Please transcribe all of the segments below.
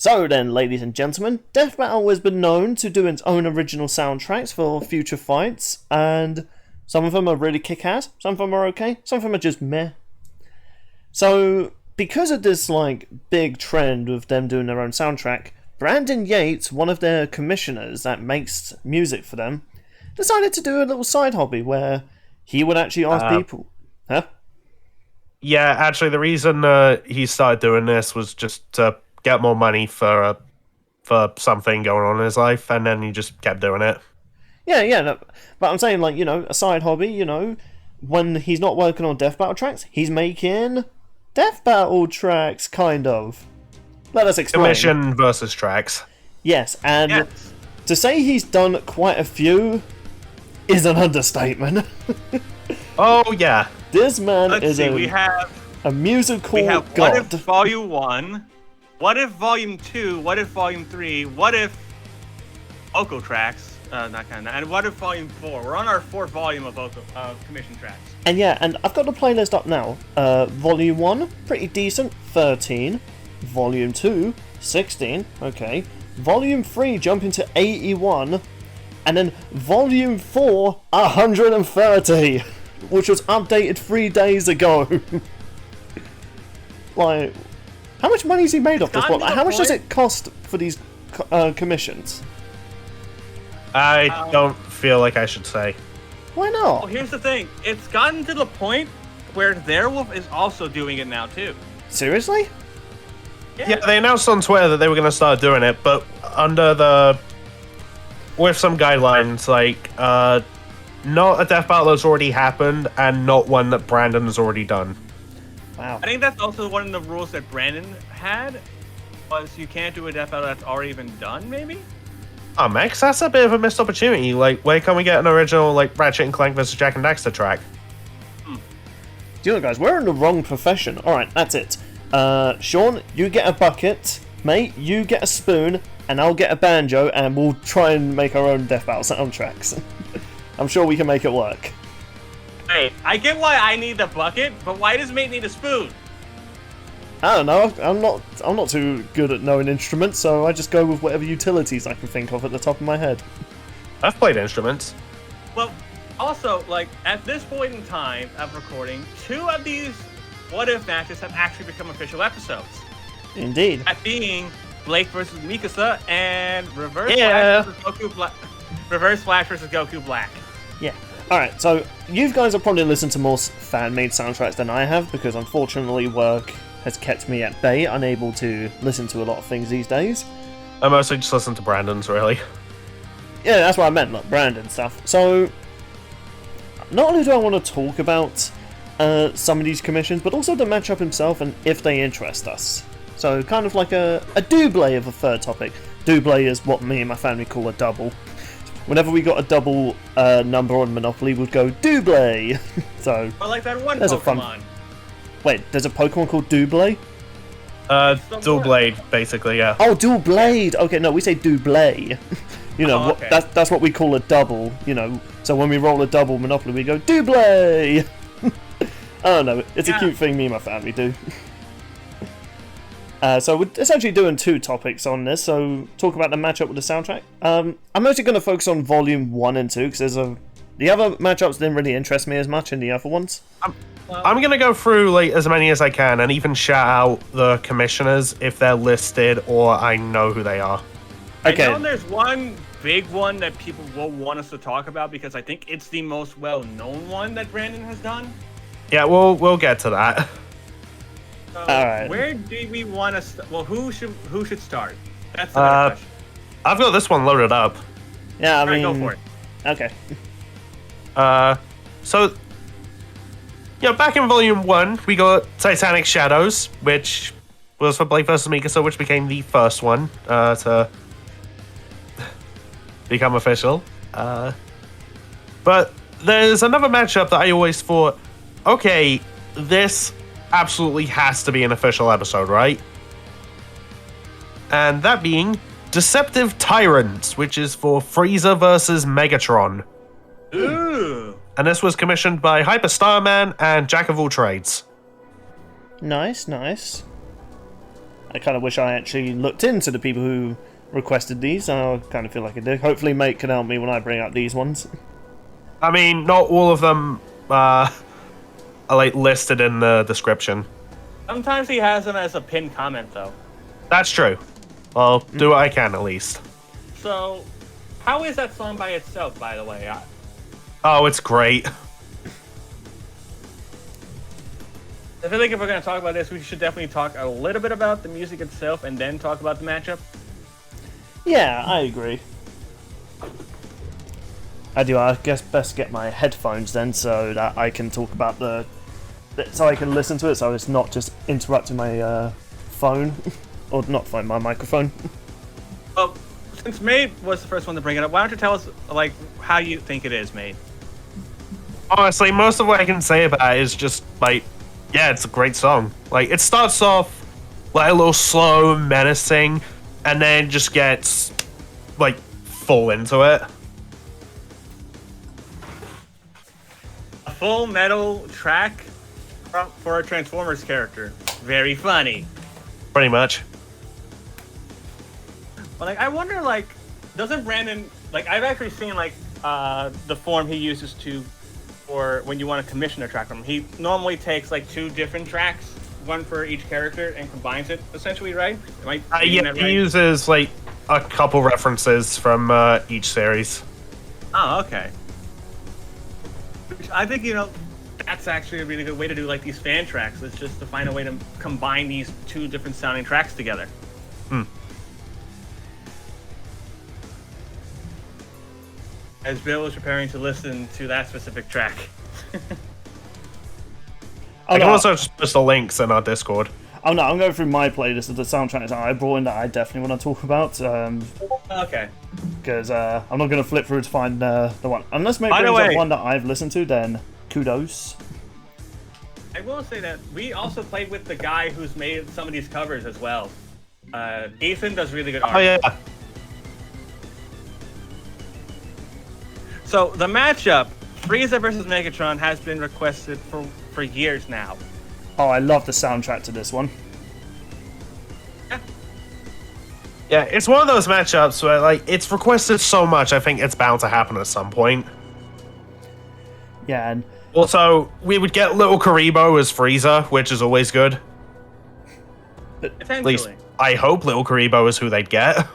So then, ladies and gentlemen, Death Battle has been known to do its own original soundtracks for future fights, and some of them are really kick-ass, some of them are okay, some of them are just meh. So, because of this, big trend of them doing their own soundtrack, Brandon Yates, one of their commissioners that makes music for them, decided to do a little side hobby where he would actually ask people... Huh? Yeah, actually, the reason he started doing this was just to get more money for something going on in his life, and then he just kept doing it. Yeah, no, but I'm saying, a side hobby, when he's not working on Death Battle tracks, he's making Death Battle tracks, kind of. Let us explain. Commission versus tracks. Yes, and to say he's done quite a few is an understatement. Oh, yeah. This man is we a musical we have god. What If Volume 1, What If Volume 2, What If Volume 3, What If Vocal tracks, not kind of, and What If Volume 4. We're on our fourth volume of commission tracks. And yeah, and I've got the playlist up now. Volume 1, pretty decent, 13. Volume 2, 16, okay. Volume 3, jump into 81. And then Volume 4, 130. Which was updated 3 days ago. How much money has he made off this one? How much does it cost for these commissions? I don't feel like I should say. Why not? Well, here's the thing. It's gotten to the point where Theirwolf is also doing it now, too. Seriously? Yeah, they announced on Twitter that they were going to start doing it, but with some guidelines, not a death battle that's already happened, and not one that Brandon has already done. Wow. I think that's also one of the rules that Brandon had, was you can't do a death battle that's already been done, maybe? Oh, Max, that's a bit of a missed opportunity. Where can we get an original, Ratchet and Clank vs. Jack and Daxter track? Do you know, guys, we're in the wrong profession. Alright, that's it. Sean, you get a bucket. Mate, you get a spoon. And I'll get a banjo, and we'll try and make our own death battle soundtracks. I'm sure we can make it work. Hey, I get why I need the bucket, but why does Mate need a spoon? I don't know. I'm not too good at knowing instruments, so I just go with whatever utilities I can think of at the top of my head. I've played instruments. Well, also, at this point in time of recording, 2 of these What If matches have actually become official episodes. Indeed. That being Blake versus Mikasa and Reverse Flash versus Goku Black. Yeah. Alright, so you guys have probably listened to more fan-made soundtracks than I have, because unfortunately work has kept me at bay, unable to listen to a lot of things these days. I mostly just listen to Brandon's, really. Yeah, that's what I meant, Brandon stuff. So, not only do I want to talk about some of these commissions, but also the matchup himself and if they interest us. So, kind of like a double of a third topic. Double is what me and my family call a double. Whenever we got a double number on Monopoly, we'd go double. So, I like that one there's Pokemon. Wait, there's a Pokemon called double? Dual Blade, basically, yeah. Oh, dual blade! Okay, no, we say double. Okay. That's what we call a double, So when we roll a double Monopoly, we go double! I don't know, it's a cute thing me and my family do. So we're essentially doing 2 topics on this, so talk about the matchup with the soundtrack. I'm mostly going to focus on Volume 1 and 2, because the other matchups didn't really interest me as much in the other ones. I'm going to go through as many as I can, and even shout out the commissioners if they're listed or I know who they are. Okay. I know there's one big one that people will want us to talk about, because I think it's the most well-known one that Brandon has done. Yeah, we'll get to that. So, Alright. Where do we want to well, who should start? That's the better question. I've got this one loaded up. Yeah, I mean... Alright, go for it. Okay. So, back in Volume 1, we got Titanic Shadows, which was for Blake vs. Mikasa, which became the first one to become official. But there's another matchup that I always thought, okay, this absolutely has to be an official episode, right? And that being Deceptive Tyrants, which is for Frieza versus Megatron. Ooh. And this was commissioned by Hyper Starman and Jack of All Trades. Nice, nice. I kind of wish I actually looked into the people who requested these. I kind of feel like I did. Hopefully, Mate can help me when I bring up these ones. I mean, not all of them are like listed in the description. Sometimes he has them as a pinned comment, though. That's true. I'll do what I can, at least. So, how is that song by itself, by the way? Oh, it's great. I feel like if we're going to talk about this, we should definitely talk a little bit about the music itself and then talk about the matchup. Yeah, I agree. I guess best get my headphones then, so that I can talk about so I can listen to it, so it's not just interrupting my phone, or not phone, my microphone. Well, since Made was the first one to bring it up, why don't you tell us like how you think it is, Made? Honestly, most of what I can say about it is just like, yeah, it's a great song. Like, it starts off like a little slow, menacing, and then just gets like full into it. A full metal track for a Transformers character. Very funny. Pretty much. But like, I wonder, like, doesn't Brandon, like, I've actually seen like the form he uses for when you want to commission a track from him. He normally takes like 2 different tracks, one for each character, and combines it essentially, right? Am I reading Yeah, that he right? uses like a couple references from each series. Oh, okay. Which I think, that's actually a really good way to do like these fan tracks. It's just to find a way to combine these 2 different sounding tracks together. As Bill is preparing to listen to that specific track. I can also just post the links in our Discord. Oh no, I'm going through my playlist of the soundtracks that I brought in that I definitely want to talk about. Okay. Because I'm not going to flip through to find the one. Unless maybe By the brings up way- one that I've listened to, then kudos. I will say that we also played with the guy who's made some of these covers as well. Ethan does really good art. Oh yeah. So the matchup, Frieza versus Megatron, has been requested for years now. Oh, I love the soundtrack to this one. Yeah, it's one of those matchups where like it's requested so much, I think it's bound to happen at some point. Yeah, and Also, we would get Little Karibo as Frieza, which is always good. At least Potentially. I hope Little Karibo is who they'd get.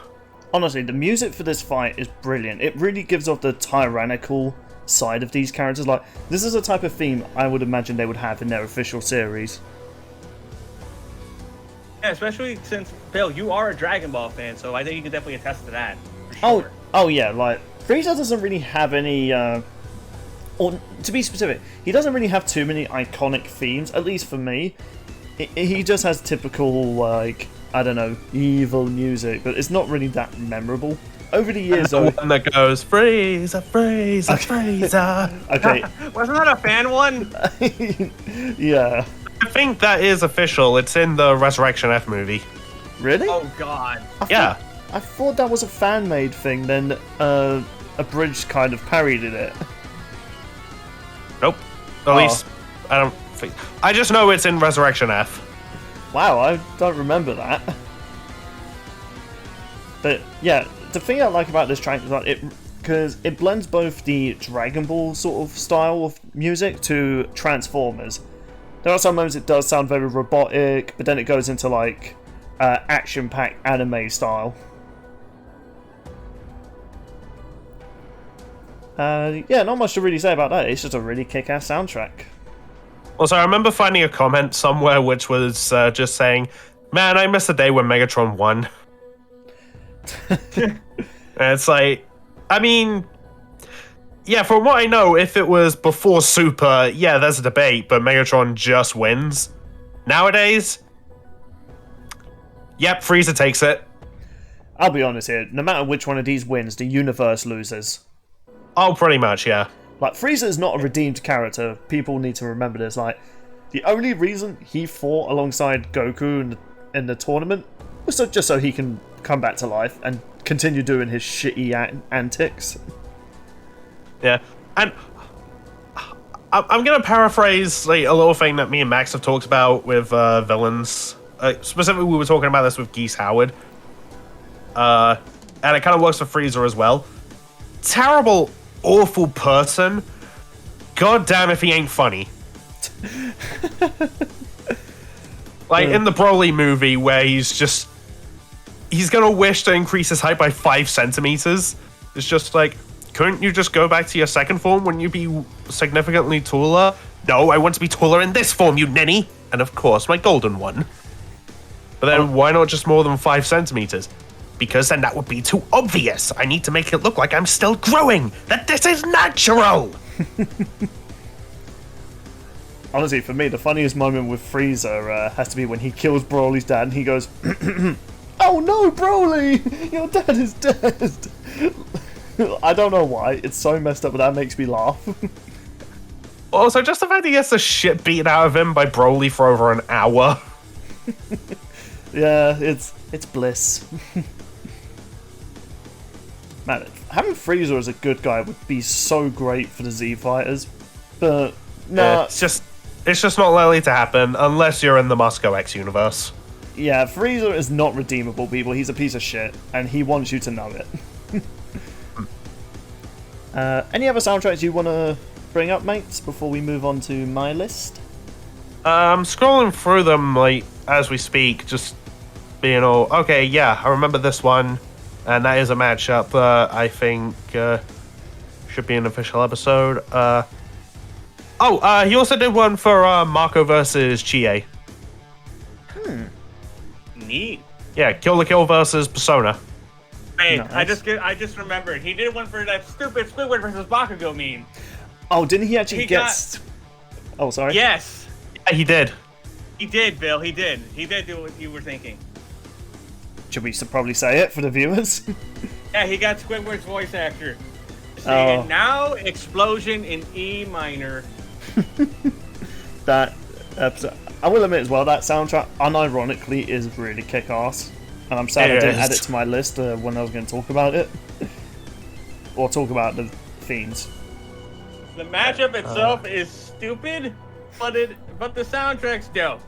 honestly, the music for this fight is brilliant. It really gives off the tyrannical side of these characters. Like, this is a type of theme I would imagine they would have in their official series. Yeah, especially since, Bill, you are a Dragon Ball fan, so I think you can definitely attest to that. For sure. Oh yeah, like, Frieza doesn't really have any, or to be specific, he doesn't really have too many iconic themes, at least for me. He just has typical, like, I don't know, evil music, but it's not really that memorable. Over the years, The though... one that goes Frieza, Frieza, Frieza. Okay, Wasn't that a fan one? yeah. I think that is official. It's in the Resurrection F movie. Really? Oh, God. Yeah. I thought that was a fan-made thing, then Abridged kind of parodied it. Nope. At least I don't think. I just know it's in Resurrection F. Wow, I don't remember that. But yeah, the thing I like about this track is that because it blends both the Dragon Ball sort of style of music to Transformers. There are some moments it does sound very robotic, but then it goes into like action-packed anime style. Yeah, not much to really say about that. It's just a really kick-ass soundtrack. Also, I remember finding a comment somewhere which was just saying, "Man, I miss the day when Megatron won." And it's like, I mean, yeah, from what I know, if it was before Super, yeah, there's a debate, but Megatron just wins. Nowadays, yep, Frieza takes it. I'll be honest here, no matter which one of these wins, the universe loses. Oh, pretty much, yeah. Like, Frieza is not a redeemed character. People need to remember this. Like, the only reason he fought alongside Goku in the tournament was just so he can come back to life and continue doing his shitty antics. Yeah, and I'm gonna paraphrase like a little thing that me and Max have talked about with villains specifically we were talking about this with Geese Howard, and it kind of works for Frieza as well. Terrible, awful person. God damn if he ain't funny. Like in the Broly movie where he's gonna wish to increase his height by 5 centimeters. It's just like, couldn't you just go back to your second form? Wouldn't you be significantly taller? No, I want to be taller in this form, you ninny. And of course, my golden one. But then why not just more than 5 centimeters? Because then that would be too obvious. I need to make it look like I'm still growing. That this is natural. Honestly, for me, the funniest moment with Frieza has to be when he kills Broly's dad and he goes, "Oh no, Broly! Your dad is dead!" I don't know why. It's so messed up, but that makes me laugh. Also, just the fact he gets the shit beaten out of him by Broly for over an hour. Yeah, it's bliss. Man, having Frieza as a good guy would be so great for the Z fighters, but no, yeah, it's just not likely to happen unless you're in the Moscow X universe. Yeah, Frieza is not redeemable, people. He's a piece of shit, and he wants you to know it. Any other soundtracks you want to bring up, mates, before we move on to my list? I'm scrolling through them like as we speak, just being all okay. Yeah, I remember this one, and that is a matchup that I think should be an official episode. He also did one for Marco versus Chie. Neat. Yeah, Kill la Kill versus Persona. Hey, Nice. I just remembered. He did one for that stupid Squidward versus Bakugo meme. Oh, didn't he actually Oh, sorry. Yes. Yeah, he did. He did, Bill. He did. He did do what you were thinking. Should we probably say it for the viewers? Yeah, he got Squidward's voice actor. Saying, now, explosion in E minor. That episode, I will admit as well, that soundtrack, unironically, is really kick-ass. And I'm sad I didn't add it to my list when I was going to talk about it. Or talk about the themes. The matchup itself is stupid, but the soundtrack's dope.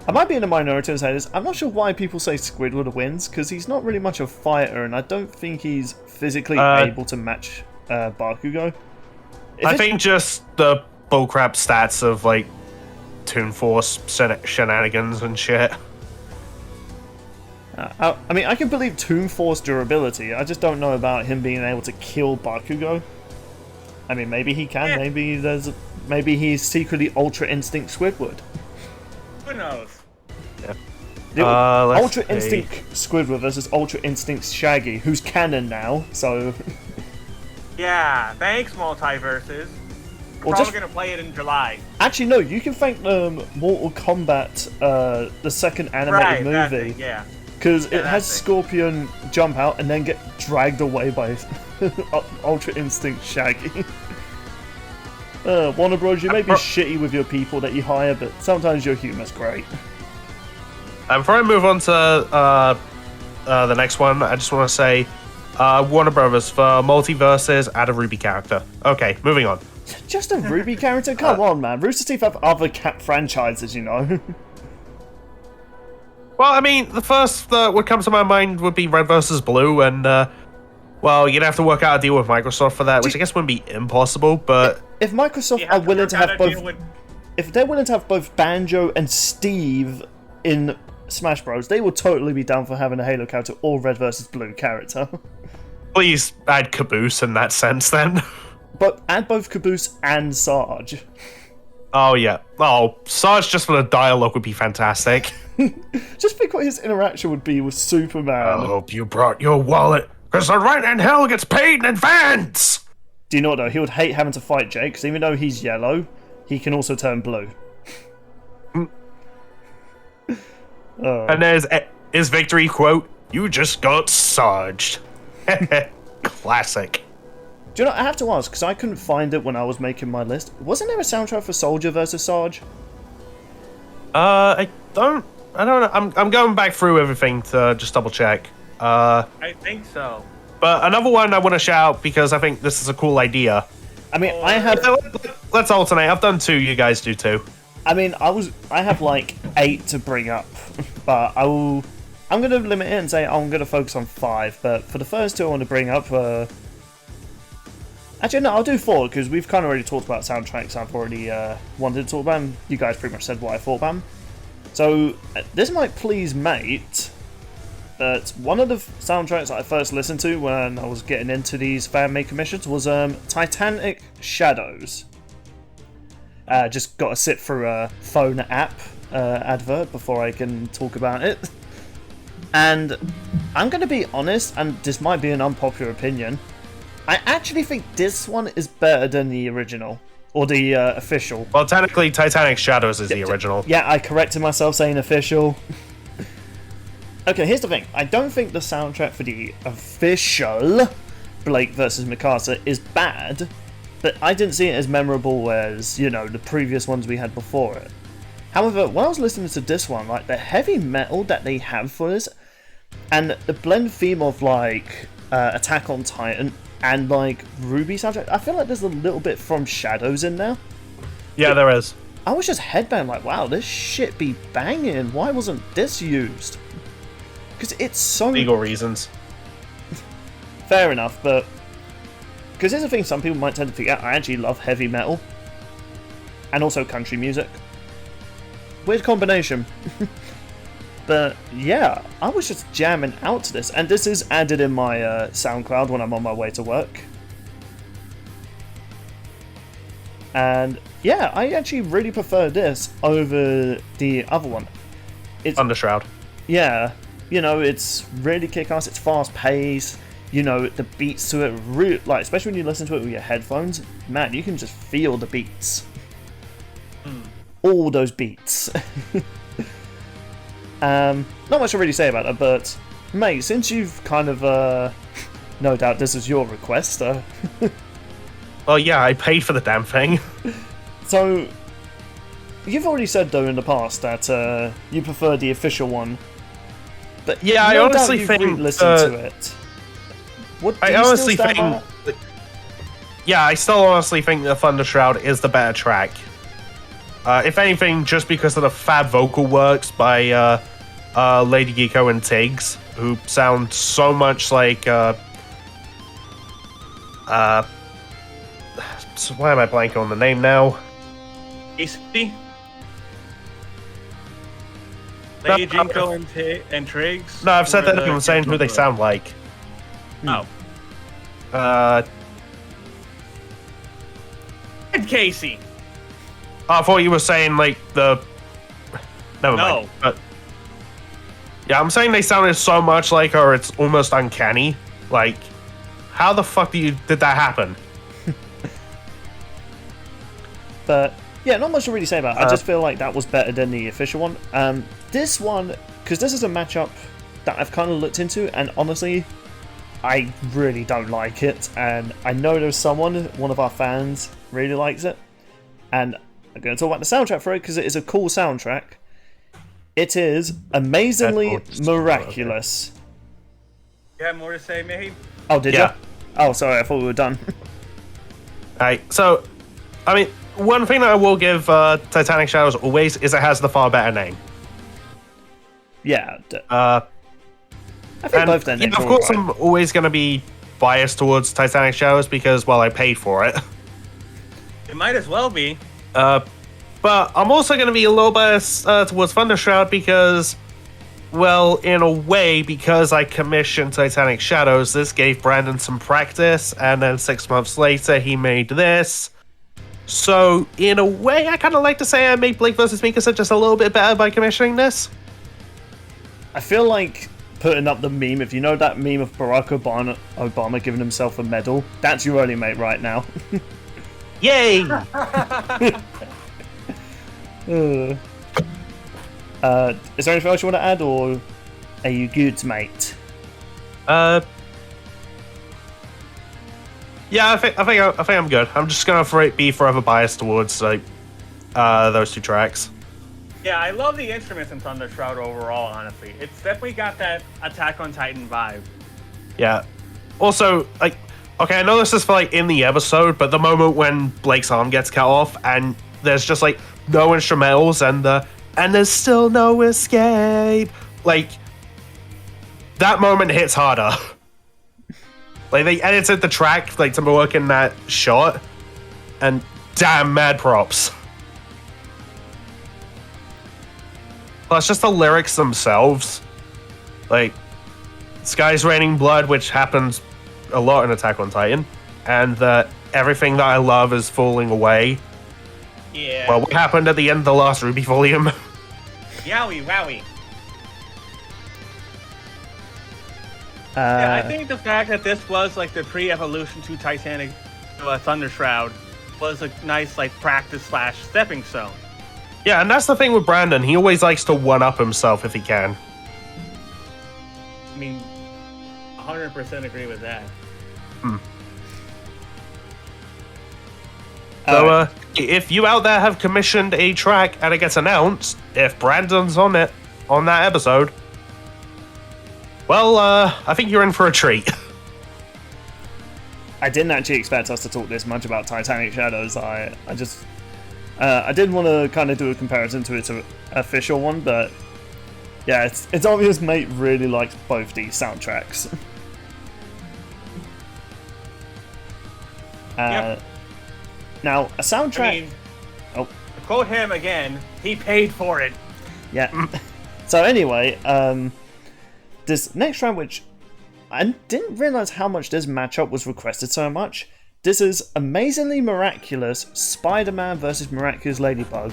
I might be in the minority and say this. I'm not sure why people say Squidward wins, because he's not really much of a fighter, and I don't think he's physically able to match Bakugo. I think just the bullcrap stats of like Toon Force shenanigans and shit. I mean, I can believe Toon Force durability. I just don't know about him being able to kill Bakugo. I mean, maybe he can. Yeah. Maybe he's secretly Ultra Instinct Squidward. Who knows? Yeah. Ultra Instinct Squidward versus Ultra Instinct Shaggy, who's canon now. So. Yeah. Thanks, multiverses. We're probably gonna play it in July. Actually, no. You can thank Mortal Kombat, the second animated movie. Yeah. Because it has thing. Scorpion jump out and then get dragged away by Ultra Instinct Shaggy. Warner Bros, you may be shitty with your people that you hire, but sometimes your humor's great. Before I move on to the next one, I just want to say Warner Brothers for Multiverses, add a Ruby character. Okay, moving on. Just a Ruby character? Come on, man. Rooster Teeth have other cat franchises, you know. Well, I mean, the first that would come to my mind would be Red versus Blue, and, well, you'd have to work out a deal with Microsoft for that, which I guess wouldn't be impossible, but... If Microsoft are willing to have both... If they're willing to have both Banjo and Steve in Smash Bros, they will totally be down for having a Halo character or Red versus Blue character. Please add Caboose in that sense, then. But add both Caboose and Sarge. Oh, yeah. Oh, Sarge just for the dialogue would be fantastic. Just think what his interaction would be with Superman. I hope you brought your wallet, because the rent in hell gets paid in advance! Do you know what, though? He would hate having to fight Jake, because even though he's yellow, he can also turn blue. And there's his victory quote, "You just got Sarged." Classic. Do you know, I have to ask, because I couldn't find it when I was making my list. Wasn't there a soundtrack for Soldier versus Sarge? I don't know. I'm going back through everything to just double check. I think so. But another one I want to shout out because I think this is a cool idea. I mean, I have... Let's alternate. I've done two. You guys do two. I mean, I have like 8 to bring up, but I'm going to limit it and say I'm going to focus on 5. But for the first 2, I want to bring up. Actually, no, I'll do 4 because we've kind of already talked about soundtracks. I've already wanted to talk about them. You guys pretty much said what I thought about them. So this might please Mate, but one of the soundtracks that I first listened to when I was getting into these fan-made commissions was Titanic Shadows. Just got to sit through a phone app advert before I can talk about it. And I'm going to be honest, and this might be an unpopular opinion, I actually think this one is better than the original. Or the official. Well, technically, Titanic Shadows is the original. Yeah, I corrected myself saying official. Okay, here's the thing. I don't think the soundtrack for the official Blake vs. Mikasa is bad, but I didn't see it as memorable as, you know, the previous ones we had before it. However, when I was listening to this one, like, the heavy metal that they have for this, and the blend theme of, like, Attack on Titan, and like Ruby soundtrack, I feel like there's a little bit from Shadows in there. Yeah, there is. I was just headbang like, wow, this shit be banging. Why wasn't this used? Because it's so legal reasons. Fair enough, but because here's the thing, some people might tend to forget, I actually love heavy metal and also country music. Weird combination. But yeah, I was just jamming out to this, and this is added in my SoundCloud when I'm on my way to work. And yeah, I actually really prefer this over the other one. It's Thundershroud. Yeah, you know, it's really kick-ass, it's fast-paced, you know, the beats to it, really, like, especially when you listen to it with your headphones, man, you can just feel the beats. All those beats. Not much to really say about it, but mate, since you've kind of, no doubt this is your request, Well, yeah, I paid for the damn thing. So, you've already said though in the past that you prefer the official one, but yeah, I honestly think listened to it. What? I honestly think, yeah, I still honestly think the Thundershroud is the better track. If anything, just because of the fab vocal works by Lady Geeko and Tiggs, who sound so much like so why am I blanking on the name now? AC? Lady Geeko and Triggs? No, I've said that I'm saying who they sound like. Oh. Ed Casey. I thought you were saying like the. Never mind. No. But yeah, I'm saying they sounded so much like her, it's almost uncanny. Like, how the fuck did that happen? But yeah, not much to really say about it. I just feel like that was better than the official one. This one, because this is a matchup that I've kind of looked into, and honestly, I really don't like it. And I know there's someone, one of our fans, really likes it, and I'm going to talk about the soundtrack for it because it is a cool soundtrack. It is amazingly miraculous. You have more to say, mate? Oh, did you? Oh, sorry, I thought we were done. Alright, so, I mean, one thing that I will give Titanic Shadows always is it has the far better name. Yeah. I think both their names of course, I'm always going to be biased towards Titanic Shadows because, well, I paid for it. It might as well be. But I'm also going to be a little biased towards Thundershroud because, well, in a way, because I commissioned Titanic Shadows, this gave Brandon some practice, and then 6 months later, he made this. So, in a way, I kind of like to say I made Blake vs. Mikasa just a little bit better by commissioning this. I feel like putting up the meme, if you know that meme of Barack Obama giving himself a medal, that's your only mate right now. Yay! Is there anything else you want to add, or are you good, mate? Yeah, I think I'm good. I'm just gonna be forever biased towards like those two tracks. Yeah, I love the instruments in Thundershroud overall, honestly. It's definitely got that Attack on Titan vibe. Yeah. Also, like, okay, I know this is for like in the episode, but the moment when Blake's arm gets cut off and there's just like no instrumentals and the and there's still no escape. Like, that moment hits harder. Like, they edited the track, like, to work in that shot, and damn, mad props. Plus, just the lyrics themselves. Like, sky's raining blood, which happens a lot in Attack on Titan, and everything that I love is falling away. Yeah. Well, what happened at the end of the last Ruby volume? Yowie, wowie. Yeah, I think the fact that this was like the pre-evolution to Titanic Thunder Shroud was a nice like practice / stepping stone. Yeah, and that's the thing with Brandon. He always likes to one-up himself if he can. I mean, 100% agree with that. So, if you out there have commissioned a track and it gets announced, if Brandon's on it, on that episode, well, I think you're in for a treat. I didn't actually expect us to talk this much about Titanic Shadows. I did want to kind of do a comparison to its official one, but yeah, it's obvious mate really likes both these soundtracks. Yep. Now, a soundtrack... I mean, to quote him again, he paid for it. Yeah. So anyway, this next round, which I didn't realize how much this matchup was requested so much. This is Amazingly Miraculous Spider-Man versus Miraculous Ladybug.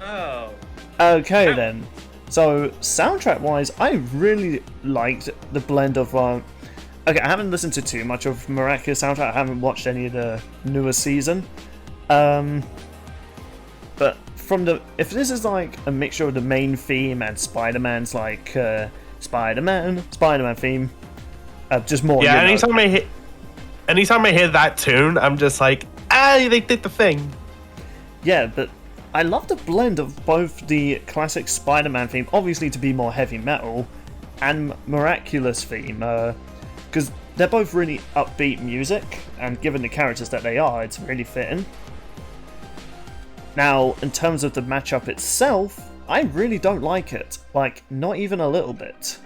Oh. Okay then. So soundtrack-wise, I really liked the blend of. Okay, I haven't listened to too much of Miraculous soundtrack. I haven't watched any of the newer season. But if this is like a mixture of the main theme and Spider-Man's like Spider-Man theme, just more. Yeah, you know. anytime I hear that tune, I'm just like, they did the thing. Yeah, but I love the blend of both the classic Spider-Man theme, obviously to be more heavy metal, and Miraculous theme, because they're both really upbeat music, and given the characters that they are, it's really fitting. Now, in terms of the matchup itself, I really don't like it. Like, not even a little bit.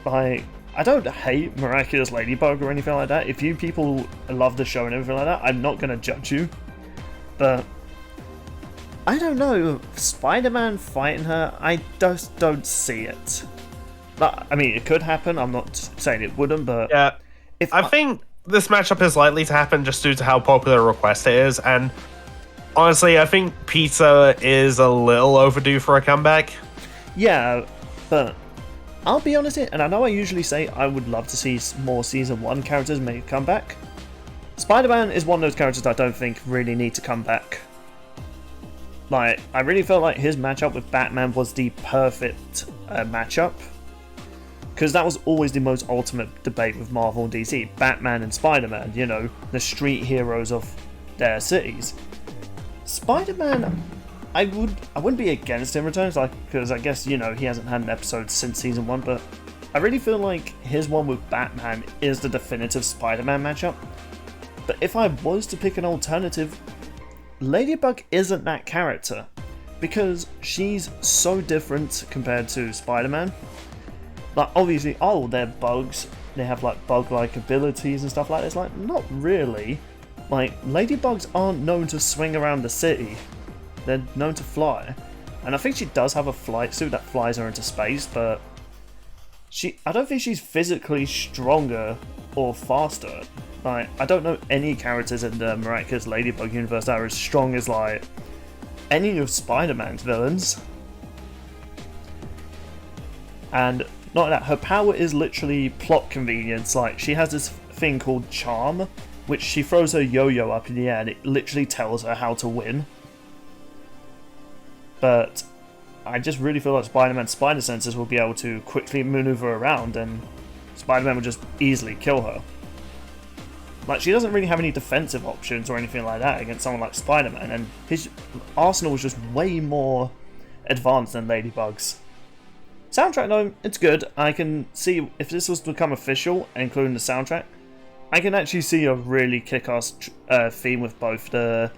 Like, I don't hate Miraculous Ladybug or anything like that. If you people love the show and everything like that, I'm not going to judge you. But I don't know, Spider-Man fighting her, I just don't see it. But, I mean, it could happen, I'm not saying it wouldn't, but... Yeah, I think this matchup is likely to happen just due to how popular a request it is, and honestly, I think Peter is a little overdue for a comeback. Yeah, but I'll be honest here, and I know I usually say I would love to see more Season 1 characters make a comeback. Spider-Man is one of those characters I don't think really need to come back. Like, I really felt like his matchup with Batman was the perfect matchup. Because that was always the most ultimate debate with Marvel and DC. Batman and Spider-Man, you know, the street heroes of their cities. Spider-Man, I wouldn't be against him returns, like, because I guess, you know, he hasn't had an episode since Season 1, but I really feel like his one with Batman is the definitive Spider-Man matchup. But if I was to pick an alternative, Ladybug isn't that character, because she's so different compared to Spider-Man. Like, obviously, they're bugs, they have like bug-like abilities and stuff like this. Like, not really. Like, ladybugs aren't known to swing around the city, they're known to fly. And I think she does have a flight suit that flies her into space, but I don't think she's physically stronger or faster. Like, I don't know any characters in the Miraculous Ladybug universe that are as strong as, like, any of Spider-Man's villains. And not only that, her power is literally plot convenience. Like, she has this thing called Charm, which she throws her yo-yo up in the air and it literally tells her how to win. But I just really feel like Spider-Man's spider senses will be able to quickly maneuver around and Spider-Man will just easily kill her. Like, she doesn't really have any defensive options or anything like that against someone like Spider-Man, and his arsenal is just way more advanced than Ladybug's. Soundtrack though, it's good. I can see, if this was to become official, including the soundtrack, I can actually see a really kick-ass theme with both the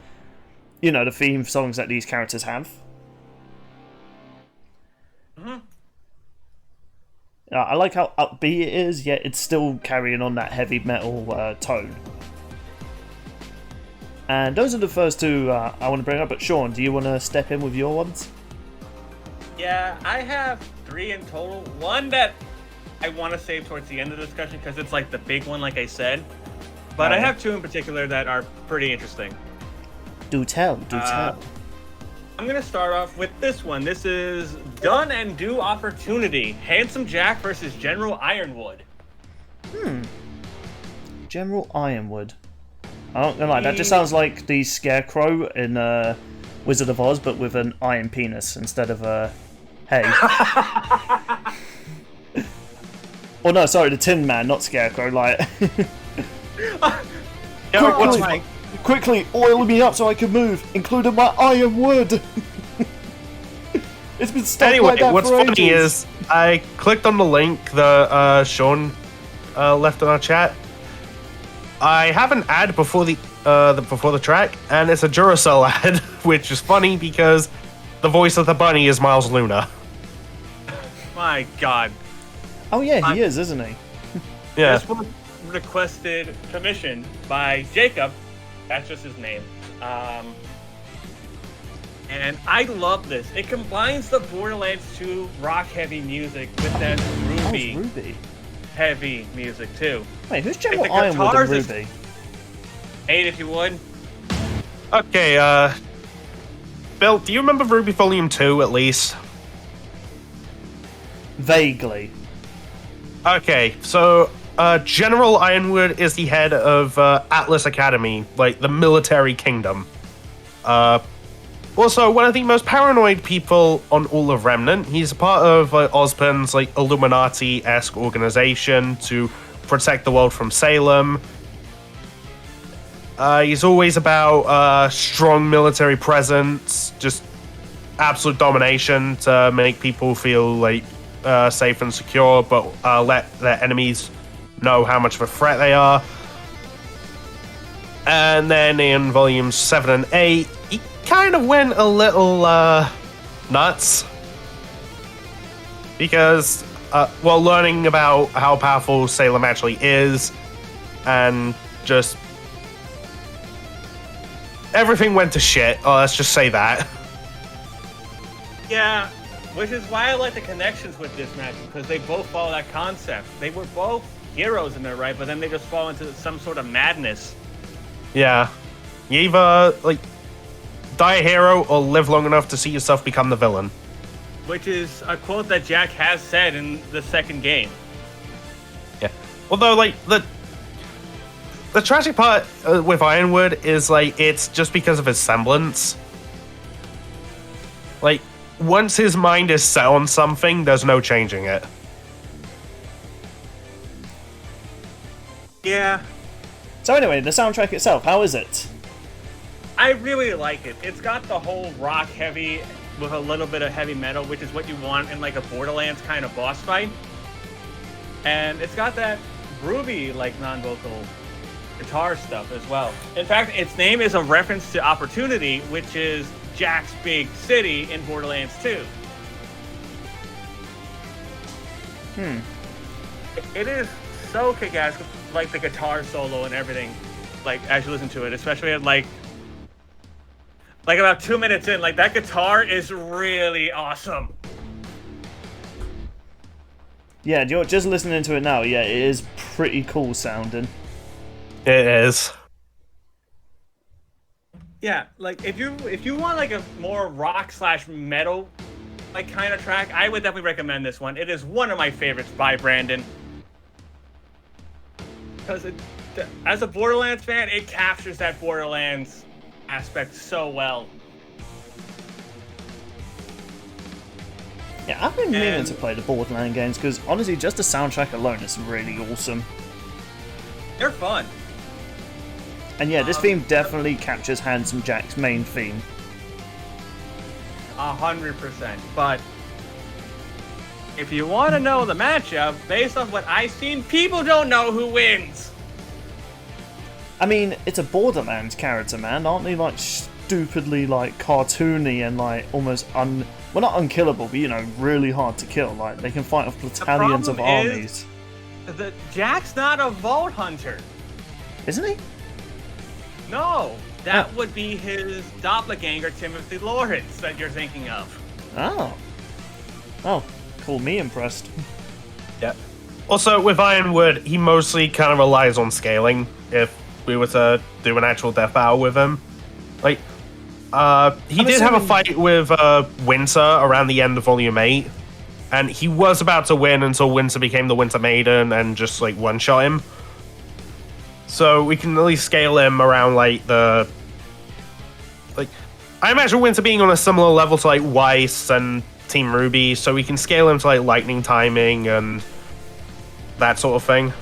you know, the theme songs that these characters have. I like how upbeat it is, yet it's still carrying on that heavy metal tone. And those are the first two I want to bring up, but Sean, do you want to step in with your ones? Yeah, I have 3 in total. One that I want to save towards the end of the discussion because it's like the big one, like I said. But I have 2 in particular that are pretty interesting. Do tell, do tell. I'm going to start off with this one. This is Done and Do Opportunity. Handsome Jack versus General Ironwood. General Ironwood. I'm not gonna lie, that just sounds like the Scarecrow in Wizard of Oz, but with an iron penis instead of a hay. Oh no, sorry, the Tin Man, not Scarecrow. Like, quickly, oil me up so I can move, including my iron wood. It's been stuck like that what's for funny ages. is I clicked on the link that Sean left in our chat. I have an ad before the track, and it's a Duracell ad, which is funny because the voice of the bunny is Miles Luna. My God. Oh yeah, he is, isn't he? Yeah. This was requested commission by Jacob. That's just his name. And I love this. It combines the Borderlands 2 rock-heavy music with that Ruby heavy music too. Wait, who's General Ironwood and Ruby? 8 if you would. Okay, Bill, do you remember Ruby Volume 2 at least? Vaguely. Okay, so General Ironwood is the head of Atlas Academy, like the military kingdom. Also, one of the most paranoid people on all of Remnant. He's a part of Ozpin's like Illuminati-esque organization to protect the world from Salem. He's always about strong military presence, just absolute domination to make people feel like safe and secure, but let their enemies know how much of a threat they are. And then in volumes 7 and 8, he kind of went a little nuts. Because while learning about how powerful Salem actually is, and just everything went to shit. Oh, let's just say that. Yeah, which is why I like the connections with this match, because they both follow that concept. They were both heroes in their right, but then they just fall into some sort of madness. Yeah. You either, like, die a hero or live long enough to see yourself become the villain. Which is a quote that Jack has said in the second game. Yeah. Although, like, the tragic part with Ironwood is, like, it's just because of his semblance. Like, once his mind is set on something, there's no changing it. Yeah. So anyway, the soundtrack itself, how is it? I really like it. It's got the whole rock heavy with a little bit of heavy metal, which is what you want in like a Borderlands kind of boss fight. And it's got that groovy, like, non-vocal guitar stuff as well. In fact, its name is a reference to Opportunity, which is Jack's big city in Borderlands 2. It is so kick-ass, like the guitar solo and everything, like, as you listen to it, especially at like about 2 minutes in, like, that guitar is really awesome. Yeah, you're just listening to it now. Yeah, it is pretty cool sounding. It is. Yeah, like, if you want like a more rock / metal like kind of track, I would definitely recommend this one. It is one of my favorites by Brandon. Because as a Borderlands fan, it captures that Borderlands aspect so well. Yeah, I've been meaning to play the Borderlands games because honestly, just the soundtrack alone is really awesome. They're fun. And yeah, this theme definitely captures Handsome Jack's main theme. 100%. But if you want to know the matchup, based on what I've seen, people don't know who wins. I mean, it's a Borderlands character, man. Aren't they like stupidly like cartoony and like almost well, not unkillable, but you know, really hard to kill. Like they can fight off battalions of armies. Jack's not a Vault Hunter. Isn't he? No, that would be his doppelganger, Timothy Lawrence, that you're thinking of. Oh. Oh, call me impressed. Yeah. Also, with Ironwood, he mostly kind of relies on scaling. If we were to do an actual death battle with him, like, he did have a fight with Winter around the end of Volume 8, and he was about to win until Winter became the Winter Maiden and just like one-shot him. So we can at least scale him around like I imagine Winter being on a similar level to like Weiss and Team Ruby, so we can scale him to like lightning timing and that sort of thing.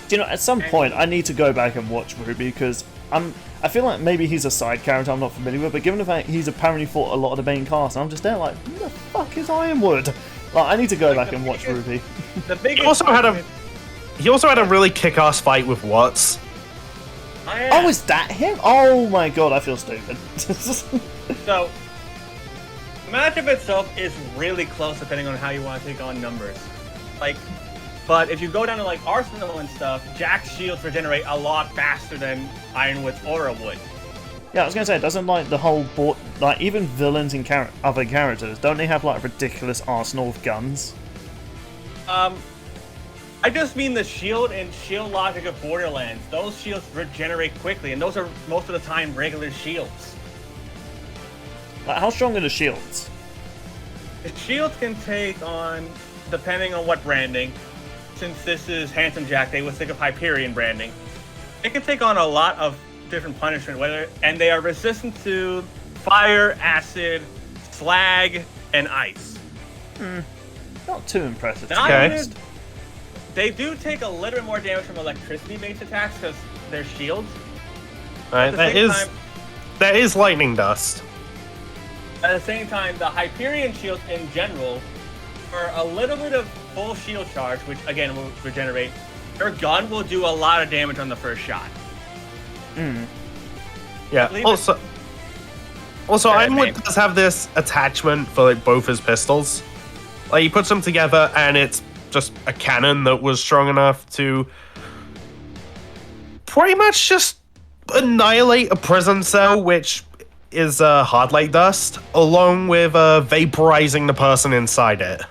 You know, at some point I need to go back and watch Ruby because I feel like maybe he's a side character I'm not familiar with, but given the fact he's apparently fought a lot of the main cast, I'm just there like, who the fuck is Ironwood? Like, I need to go back and watch Ruby. He also had a really kick-ass fight with Watts. Oh, yeah. Oh, is that him? Oh my god, I feel stupid. So, the matchup itself is really close depending on how you want to take on numbers. Like, but if you go down to like Arsenal and stuff, Jack's shields regenerate a lot faster than Ironwood's Aura would. Yeah, I was gonna say, doesn't like the whole board, like even villains and other characters, don't they have like a ridiculous arsenal of guns? I just mean the shield and shield logic of Borderlands. Those shields regenerate quickly, and those are most of the time regular shields. Like, how strong are the shields? The shields can take on, depending on what branding, since this is Handsome Jack, they would think of Hyperion branding. It can take on a lot of different punishment, and they are resistant to fire, acid, slag, and ice. Not too impressive. Okay. They do take a little bit more damage from electricity-based attacks because they're shields. Alright, that is lightning dust. At the same time, the Hyperion shields in general, for a little bit of full shield charge, which again will regenerate, your gun will do a lot of damage on the first shot. Yeah. Also, Ironwood does have this attachment for like both his pistols. Like he puts them together, and it's just a cannon that was strong enough to pretty much just annihilate a prison cell, which is hard like dust, along with vaporizing the person inside it.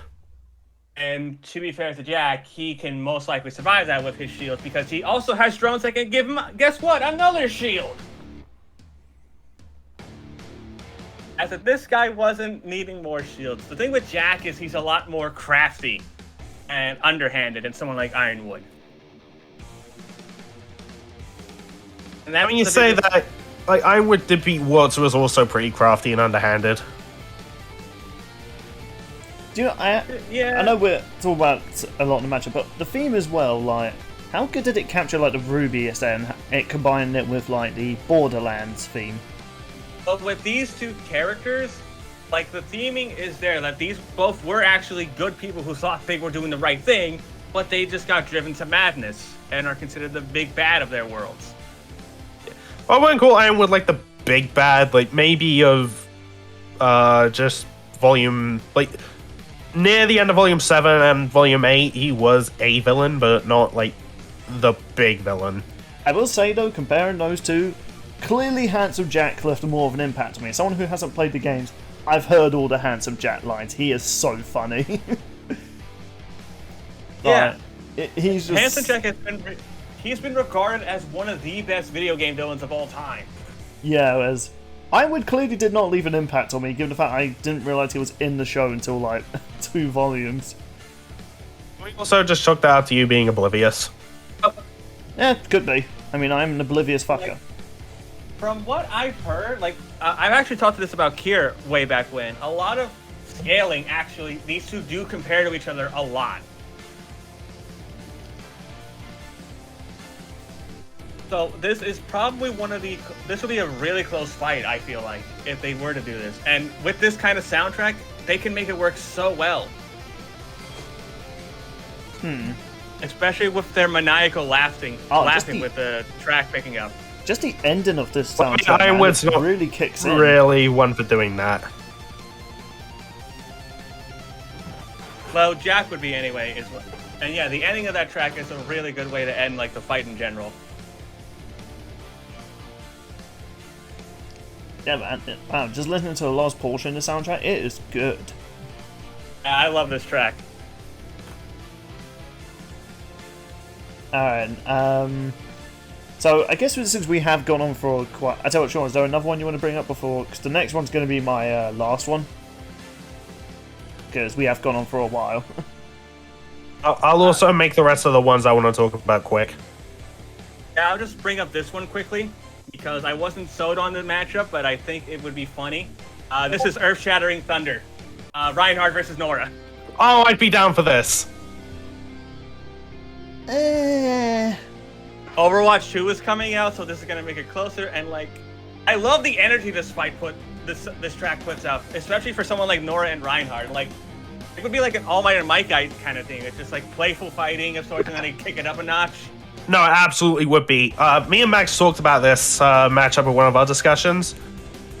And to be fair to Jack, he can most likely survive that with his shield because he also has drones that can give him, guess what, another shield! As if this guy wasn't needing more shields. The thing with Jack is he's a lot more crafty and underhanded than someone like Ironwood. And that when you say that, like Ironwood did beat Watts, was also pretty crafty and underhanded. Do you know, I know we're talking about a lot in the matchup, but the theme as well, like, how good did it capture like the Ruby and it combining it with like the Borderlands theme? But with these two characters, like the theming is there, that these both were actually good people who thought they were doing the right thing, but they just got driven to madness and are considered the big bad of their worlds. I wouldn't call Ironwood like the big bad, like maybe of just volume, like near the end of volume 7 and volume 8 he was a villain, but not like the big villain. I will say though, comparing those two, clearly Handsome Jack left more of an impact on me. As someone who hasn't played the games, I've heard all the Handsome Jack lines. He is so funny. Yeah. He's just... Handsome Jack he's been regarded as one of the best video game villains of all time. Yeah, as Ironwood clearly did not leave an impact on me, given the fact I didn't realise he was in the show until like 2 volumes. We also just chucked that out to you being oblivious. Yeah, could be. I mean, I'm an oblivious fucker. Like, from what I've heard, like, I've actually talked to this about Kier way back when. A lot of scaling, actually, these two do compare to each other a lot. So this is probably this will be a really close fight, I feel like, if they were to do this. And with this kind of soundtrack, they can make it work so well. Especially with their maniacal laughing with the track picking up. just the ending of this Well, soundtrack, I man, was it not really kicks in. really one for doing that. Well, Jack would be anyway. And yeah, the ending of that track is a really good way to end like the fight in general. Yeah, man. Wow, just listening to the last portion of the soundtrack, it is good. I love this track. Alright, so I guess since we have gone on for quite... I tell you what, Sean, is there another one you want to bring up before... Because the next one's going to be my last one. Because we have gone on for a while. I'll also make the rest of the ones I want to talk about quick. Yeah, I'll just bring up this one quickly, because I wasn't sold on the matchup, but I think it would be funny. This is Earth-Shattering Thunder. Reinhardt versus Nora. Oh, I'd be down for this. Overwatch 2 is coming out, so this is gonna make it closer. And like, I love the energy this track puts out, especially for someone like Nora and Reinhardt. Like, it would be like an All Might and Might guy kind of thing. It's just like playful fighting of sorts, and then they kick it up a notch. No, it absolutely would be. Me and Max talked about this matchup in one of our discussions.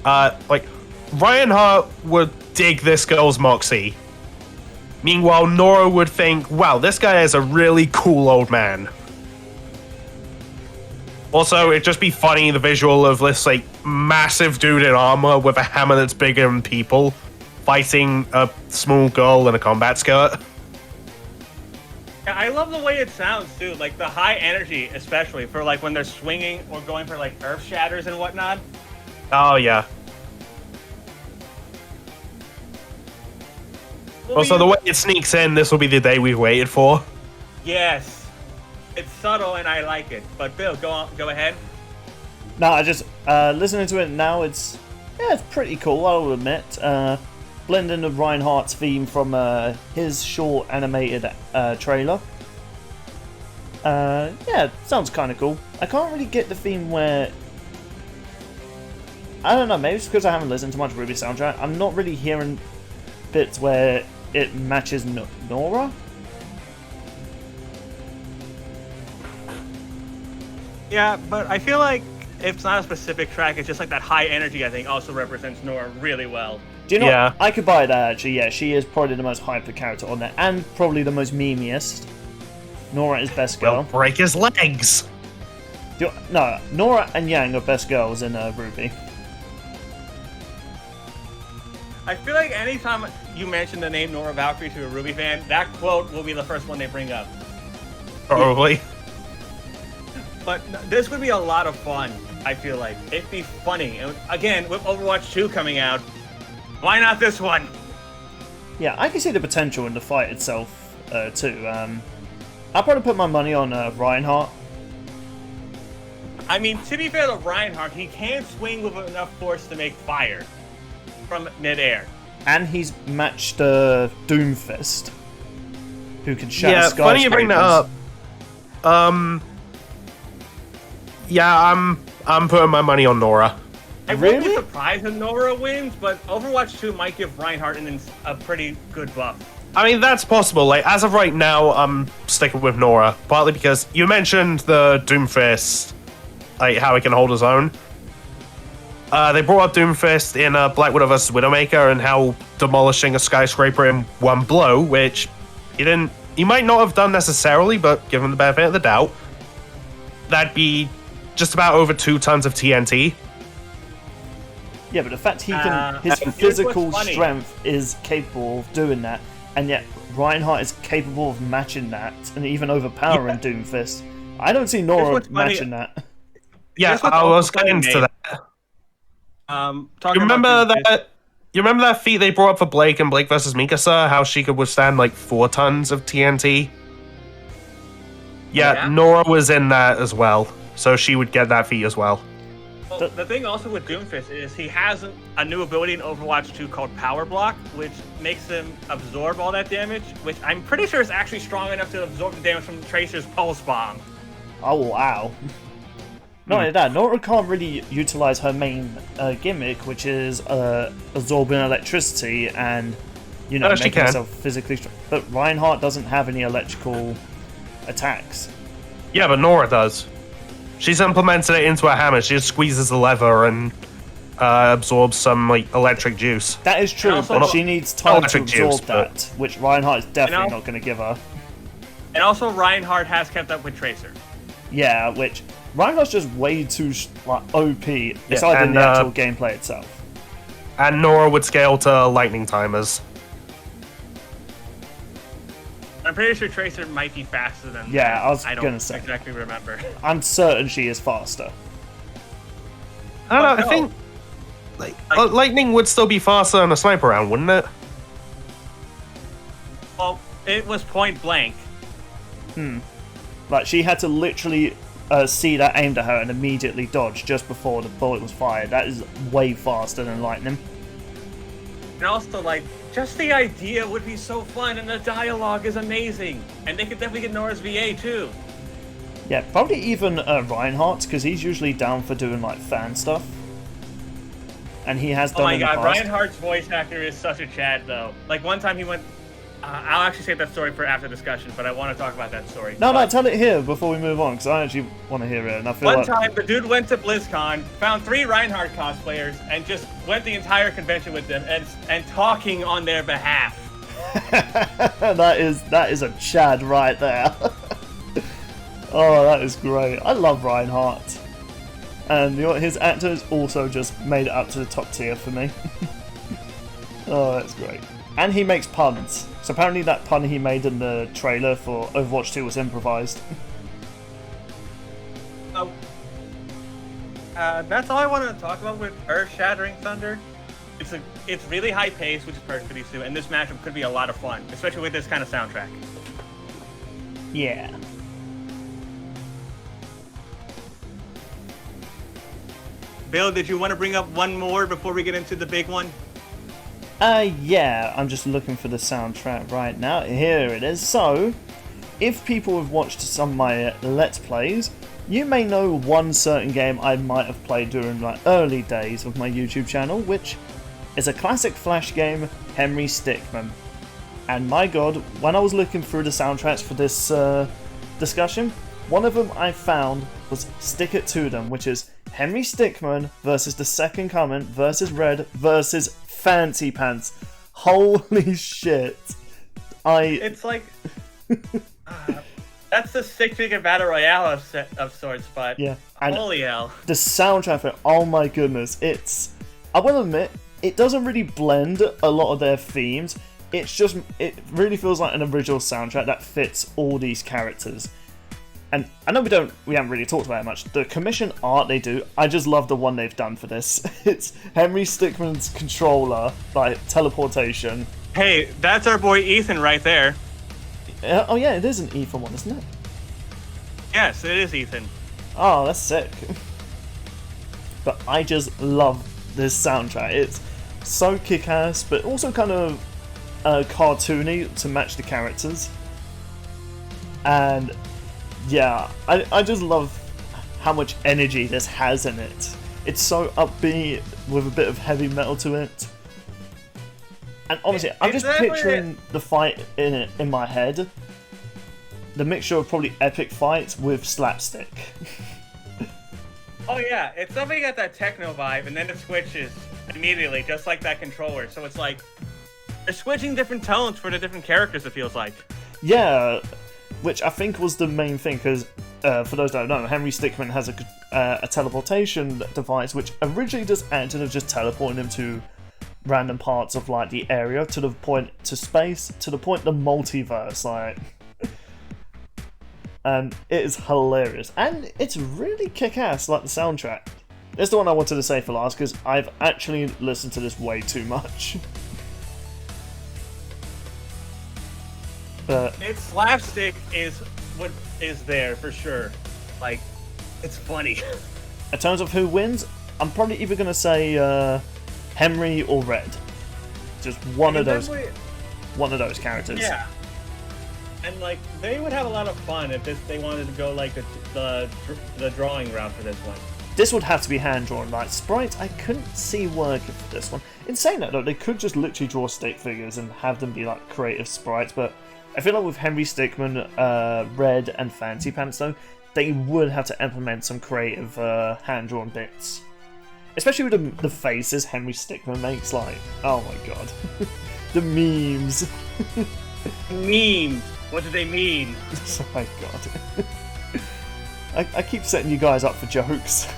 Like, Reinhardt would dig this girl's moxie. Meanwhile, Nora would think, wow, this guy is a really cool old man. Also, it'd just be funny, the visual of this, like, massive dude in armor with a hammer that's bigger than people fighting a small girl in a combat skirt. Yeah, I love the way it sounds, too. Like, the high energy, especially, for, like, when they're swinging or going for, like, earth shatters and whatnot. Oh, yeah. Also, the way it sneaks in, this will be the day we've waited for. Yes. It's subtle and I like it. But Bill, go ahead. No, I just listening to it now. It's pretty cool. I'll admit. Blending of Reinhardt's theme from his short animated trailer. Yeah, sounds kind of cool. I can't really get the theme where. I don't know. Maybe it's because I haven't listened to much Ruby soundtrack. I'm not really hearing bits where it matches Nora. Yeah, but I feel like it's not a specific track. It's just like that high energy, I think, also represents Nora really well. Do you know? Yeah. I could buy that, actually. Yeah, she is probably the most hyper character on there, and probably the most memeiest. Nora is best girl. Well, break his legs. No, Nora and Yang are best girls in Ruby. I feel like anytime you mention the name Nora Valkyrie to a Ruby fan, that quote will be the first one they bring up. Probably. But this would be a lot of fun, I feel like. It'd be funny. And again, with Overwatch 2 coming out, why not this one? Yeah, I can see the potential in the fight itself, too. I'll probably put my money on Reinhardt. I mean, to be fair to Reinhardt, he can swing with enough force to make fire from mid-air. And he's matched Doomfist, who can shatter skyscrapers. Yeah, funny you bring that up. Yeah, I'm putting my money on Nora. I wouldn't be surprised if Nora wins, but Overwatch 2 might give Reinhardt a pretty good buff. I mean, that's possible. Like, as of right now, I'm sticking with Nora. Partly because you mentioned the Doomfist, like, how he can hold his own. They brought up Doomfist in Black Widow vs. Widowmaker and how demolishing a skyscraper in one blow, which he might not have done necessarily, but given the benefit of the doubt, that'd be just about over 2 tons of TNT. Yeah, but the fact his physical strength is capable of doing that, and yet Reinhardt is capable of matching that and even overpowering Doomfist. I don't see Nora matching that. Yeah, I was getting to that. You remember that feat they brought up for Blake and Blake versus Mikasa? How she could withstand like 4 tons of TNT? Yeah, Nora was in that as well, so she would get that feat as well. Well, the thing also with Doomfist is he has a new ability in Overwatch 2 called Power Block, which makes him absorb all that damage, which I'm pretty sure is actually strong enough to absorb the damage from Tracer's Pulse Bomb. Oh, wow. Not only that, Nora can't really utilize her main gimmick, which is absorbing electricity and, making herself physically strong. But Reinhardt doesn't have any electrical attacks. Yeah, but Nora does. She's implemented it into a hammer. She just squeezes the lever and absorbs some like electric juice. That is true, also- but she needs time to electric absorb juice, but- that, which Reinhardt is definitely And not going to give her. And also, Reinhardt has kept up with Tracer. Yeah, which Reinhardt's just way too like OP, aside and, from the actual gameplay itself. And Nora would scale to lightning timers. I'm pretty sure Tracer might be faster than. Yeah, I was I gonna don't say. exactly remember. I'm certain she is faster. I don't know. But I think lightning would still be faster than a sniper round, wouldn't it? Well, it was point blank. Like, she had to literally see that aimed at her and immediately dodge just before the bullet was fired. That is way faster than lightning. And also, like, just the idea would be so fun, and the dialogue is amazing. And they could definitely get Nora's VA too. Yeah, probably even Reinhardt, because he's usually down for doing, like, fan stuff. And he has done Oh my in the god, past. Reinhardt's voice actor is such a Chad, though. Like, one time he went. I'll actually save that story for after discussion, but I want to talk about that story. No, But tell it here before we move on, because I actually want to hear it, and I feel one like... time, the dude went to BlizzCon, found 3 Reinhardt cosplayers, and just went the entire convention with them and talking on their behalf. that is a Chad right there. Oh, that is great. I love Reinhardt. And his actors also just made it up to the top tier for me. Oh, that's great. And he makes puns. So apparently that pun he made in the trailer for Overwatch 2 was improvised. That's all I wanted to talk about with Earth-Shattering Thunder. It's really high paced, which is perfect for these two, and this matchup could be a lot of fun, especially with this kind of soundtrack. Yeah. Bill, did you want to bring up one more before we get into the big one? Yeah, I'm just looking for the soundtrack right now. Here it is. So, if people have watched some of my Let's Plays, you may know one certain game I might have played during my early days of my YouTube channel, which is a classic Flash game, Henry Stickmin. And my god, when I was looking through the soundtracks for this discussion, one of them I found was Stick It To Them, which is Henry Stickmin versus The Second Coming versus Red versus Fancy Pants. Holy shit. It's like... that's the 6-figure battle royale of sorts, but yeah, and holy hell. the soundtrack for it, oh my goodness, I will admit, it doesn't really blend a lot of their themes. It really feels like an original soundtrack that fits all these characters. And I know we haven't really talked about it much. The commission art they do, I just love the one they've done for this. It's Henry Stickmin's controller, like teleportation. Hey, that's our boy Ethan right there. Oh yeah, it is an Ethan one, isn't it? Yes, it is Ethan. Oh, that's sick. But I just love this soundtrack. It's so kick-ass, but also kind of cartoony to match the characters. And yeah, I just love how much energy this has in it. It's so upbeat with a bit of heavy metal to it. And honestly, I'm just picturing the fight in my head. The mixture of probably epic fights with slapstick. Oh yeah, it's definitely got that techno vibe, and then it switches immediately, just like that controller. So it's like they're switching different tones for the different characters. It feels like. Yeah, which I think was the main thing, because for those that don't know, Henry Stickmin has a teleportation device, which originally just acted as just teleporting him to random parts of like the area, to the point to space, to the point the multiverse, like. And it is hilarious, and it's really kick-ass, like the soundtrack. It's the one I wanted to say for last, because I've actually listened to this way too much. But Its slapstick is what is there for sure. Like, it's funny. in terms of who wins, I'm probably either going to say Henry or Red. Just one of those characters. Yeah. And like they would have a lot of fun if they wanted to go like the drawing route for this one. This would have to be hand drawn. Like sprites, I couldn't see working for this one. In saying that though, they could just literally draw stick figures and have them be like creative sprites. But I feel like with Henry Stickmin, Red, and Fancy Pants though, they would have to implement some creative hand-drawn bits. Especially with the faces Henry Stickmin makes, like, oh my god. The memes. Memes. What do they mean? Oh my god. I keep setting you guys up for jokes.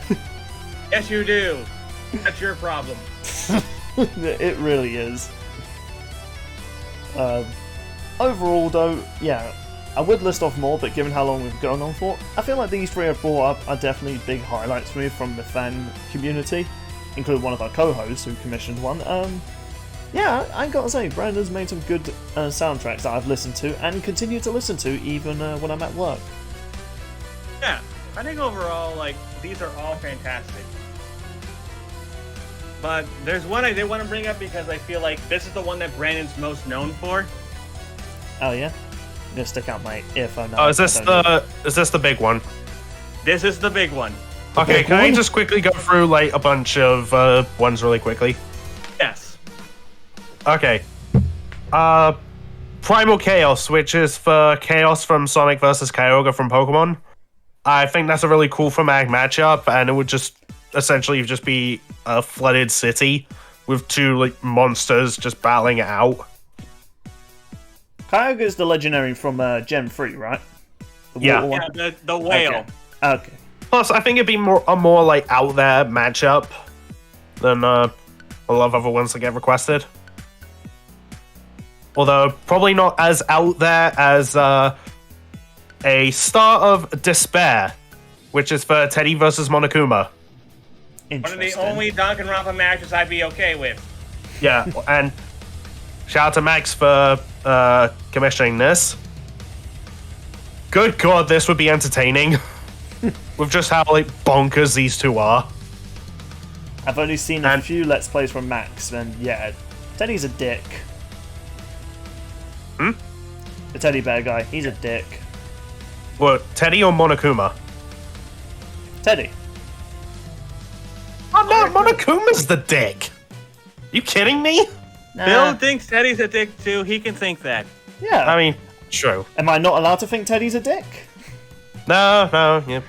Yes, you do. That's your problem. It really is. Overall, though, yeah, I would list off more, but given how long we've gone on for, I feel like these three I've brought up are definitely big highlights for me from the fan community, including one of our co-hosts who commissioned one. Yeah, I gotta say, Brandon's made some good soundtracks that I've listened to and continue to listen to even when I'm at work. Yeah, I think overall, like, these are all fantastic. But there's one I did want to bring up because I feel like this is the one that Brandon's most known for. Oh yeah? I'm gonna stick out my earphone now. Oh, is this the big one? This is the big one. Okay, can I just quickly go through like a bunch of ones really quickly? Yes. Okay. Primal Chaos, which is for Chaos from Sonic vs. Kyogre from Pokemon. I think that's a really cool thematic matchup, and it would just essentially just be a flooded city with two like monsters just battling it out. Kyogre is the legendary from Gen 3, right? Yeah. The whale. Okay. Plus, I think it'd be a more like out there matchup than a lot of other ones that get requested. Although probably not as out there as a Star of Despair, which is for Teddy versus Monokuma. One of the only Danganronpa matches I'd be okay with. Yeah, and shout out to Max for commissioning this. Good god, this would be entertaining. With just how like bonkers these two are. I've only seen a few Let's Plays from Max, and yeah, Teddy's a dick. The teddy bear guy, he's a dick. What, Teddy or Monokuma? Teddy. Oh no, Monokuma's the dick! You kidding me? Nah. Bill thinks Teddy's a dick too. He can think that. Yeah. I mean, true. Am I not allowed to think Teddy's a dick? No, yeah.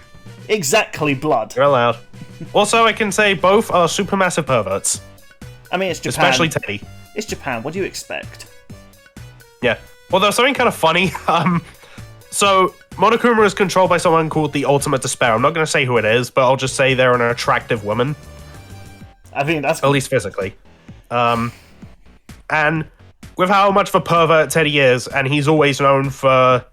Exactly, blood. You're allowed. Also, I can say both are supermassive perverts. I mean, it's Japan. Especially Teddy. It's Japan, what do you expect? Yeah. Although, something kind of funny, so, Monokuma is controlled by someone called the Ultimate Despair. I'm not going to say who it is, but I'll just say they're an attractive woman. I think that's... At least physically. And with how much of a pervert Teddy is, and he's always known for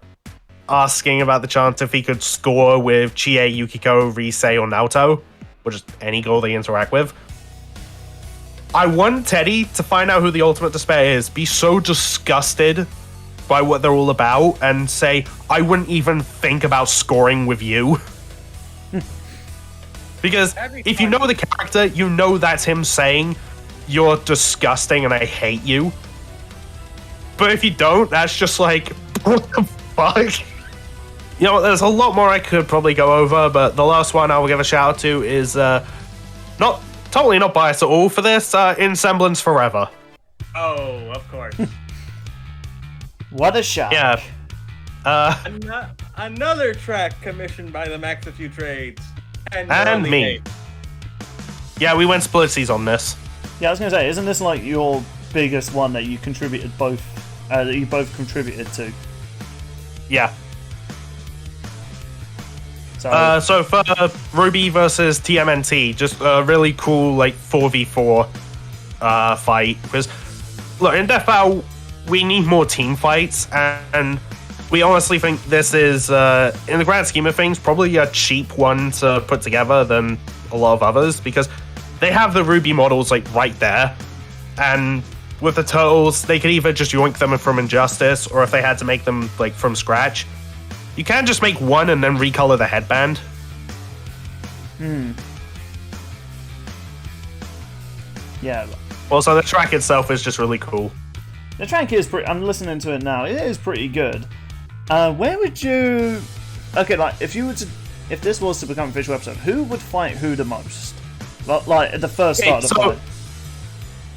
asking about the chance if he could score with Chie, Yukiko, Risei, or Naoto, or just any girl they interact with. I want Teddy to find out who the Ultimate Despair is, be so disgusted by what they're all about, and say, I wouldn't even think about scoring with you. Because if you know the character, you know that's him saying, you're disgusting and I hate you. But if you don't, that's just like, what the fuck? You know, there's a lot more I could probably go over, but the last one I will give a shout out to is totally not biased at all for this, In Semblance Forever. Oh, of course. What a shock. Yeah. Another track commissioned by the Max a Few Trades. And me. Yeah, we went splitsies on this. Yeah, I was going to say, isn't this like your biggest one that you contributed both, that you both contributed to? Yeah. So for Ruby versus TMNT, just a really cool like 4v4 fight. Because look, in Death Battle, we need more team fights, and we honestly think this is, in the grand scheme of things, probably a cheap one to put together than a lot of others, because they have the Ruby models like right there, and with the Turtles, they could either just yoink them from Injustice, or if they had to make them like from scratch, you can just make one and then recolor the headband. Yeah. Also, the track itself is just really cool. The track is pretty... I'm listening to it now. It is pretty good. Where would you... Okay, like, if this was to become a visual episode, who would fight who the most? Like, at the first start of the fight.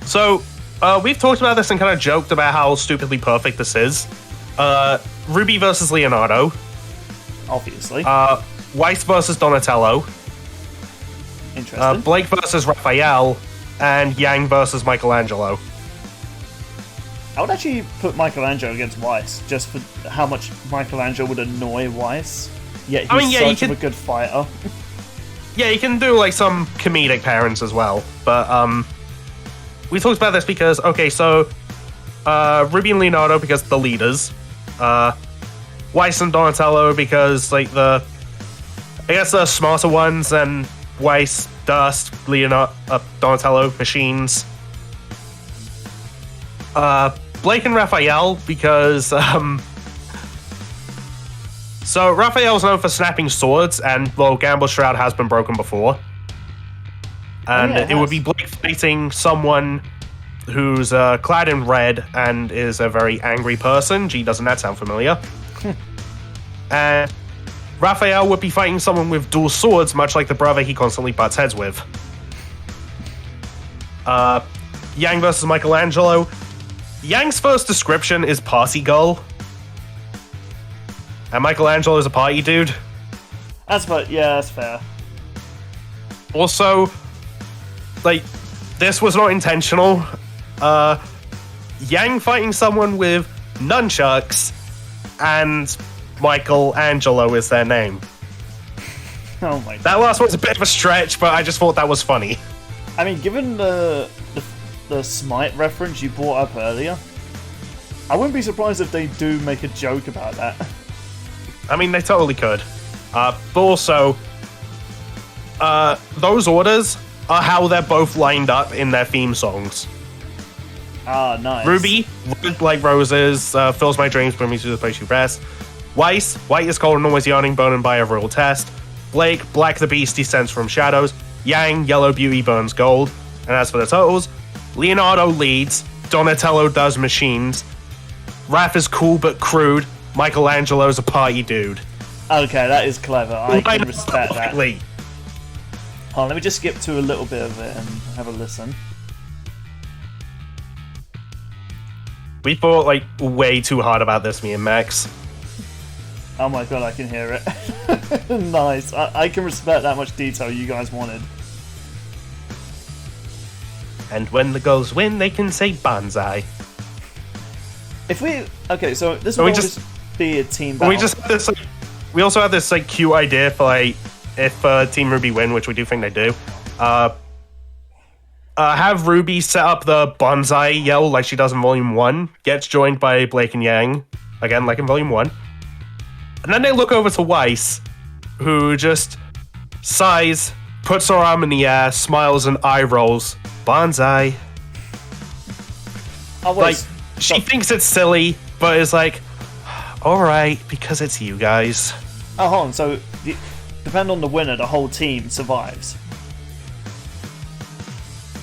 So, we've talked about this and kind of joked about how stupidly perfect this is. Ruby versus Leonardo. Obviously. Weiss versus Donatello, Interesting. Blake versus Raphael, and Yang versus Michelangelo. I would actually put Michelangelo against Weiss, just for how much Michelangelo would annoy Weiss. Yet he's such of a good fighter. Yeah, you can do like some comedic pairings as well, but we talked about this because so Ruby and Leonardo because the leaders, Weiss and Donatello because like the smarter ones, and Weiss, Dust, Donatello, machines. Blake and Raphael because so Raphael's known for snapping swords, and Gambler's Shroud has been broken before. And it would be Blake fighting someone who's clad in red and is a very angry person. Gee, doesn't that sound familiar? And Raphael would be fighting someone with dual swords, much like the brother he constantly butts heads with. Yang versus Michelangelo. Yang's first description is party girl. And Michelangelo is a party dude. That's fair. Also, like, this was not intentional. Yang fighting someone with nunchucks, and Michelangelo is their name. Oh my god. That last one's a bit of a stretch, but I just thought that was funny. I mean, given the Smite reference you brought up earlier, I wouldn't be surprised if they do make a joke about that. I mean, they totally could. But also, those orders are how they're both lined up in their theme songs. Ah, nice. Ruby, red like roses, fills my dreams, bring me to the place you rest. Weiss, white is cold and always yawning, burning by a real test. Blake, black the beast descends from shadows. Yang, yellow beauty burns gold. And as for the totals, Leonardo leads, Donatello does machines, Raph is cool but crude, Michelangelo's a party dude. Okay, that is clever. I can respect that. Hold on, let me just skip to a little bit of it and have a listen. We thought like way too hard about this, me and Max. Oh my god, I can hear it. Nice. I can respect that much detail you guys wanted. And when the girls win, they can say banzai. Okay, so this will just be a team battle. We also have this like cute idea for like if Team Ruby win, which we do think they do. Have Ruby set up the banzai yell like she does in Volume 1. Gets joined by Blake and Yang again, like in Volume 1. And then they look over to Weiss, who just sighs, puts her arm in the air, smiles, and eye rolls. Banzai. Oh, wait, she thinks it's silly, but is like, alright, because it's you guys. Oh, hold on. So, depending on the winner, the whole team survives.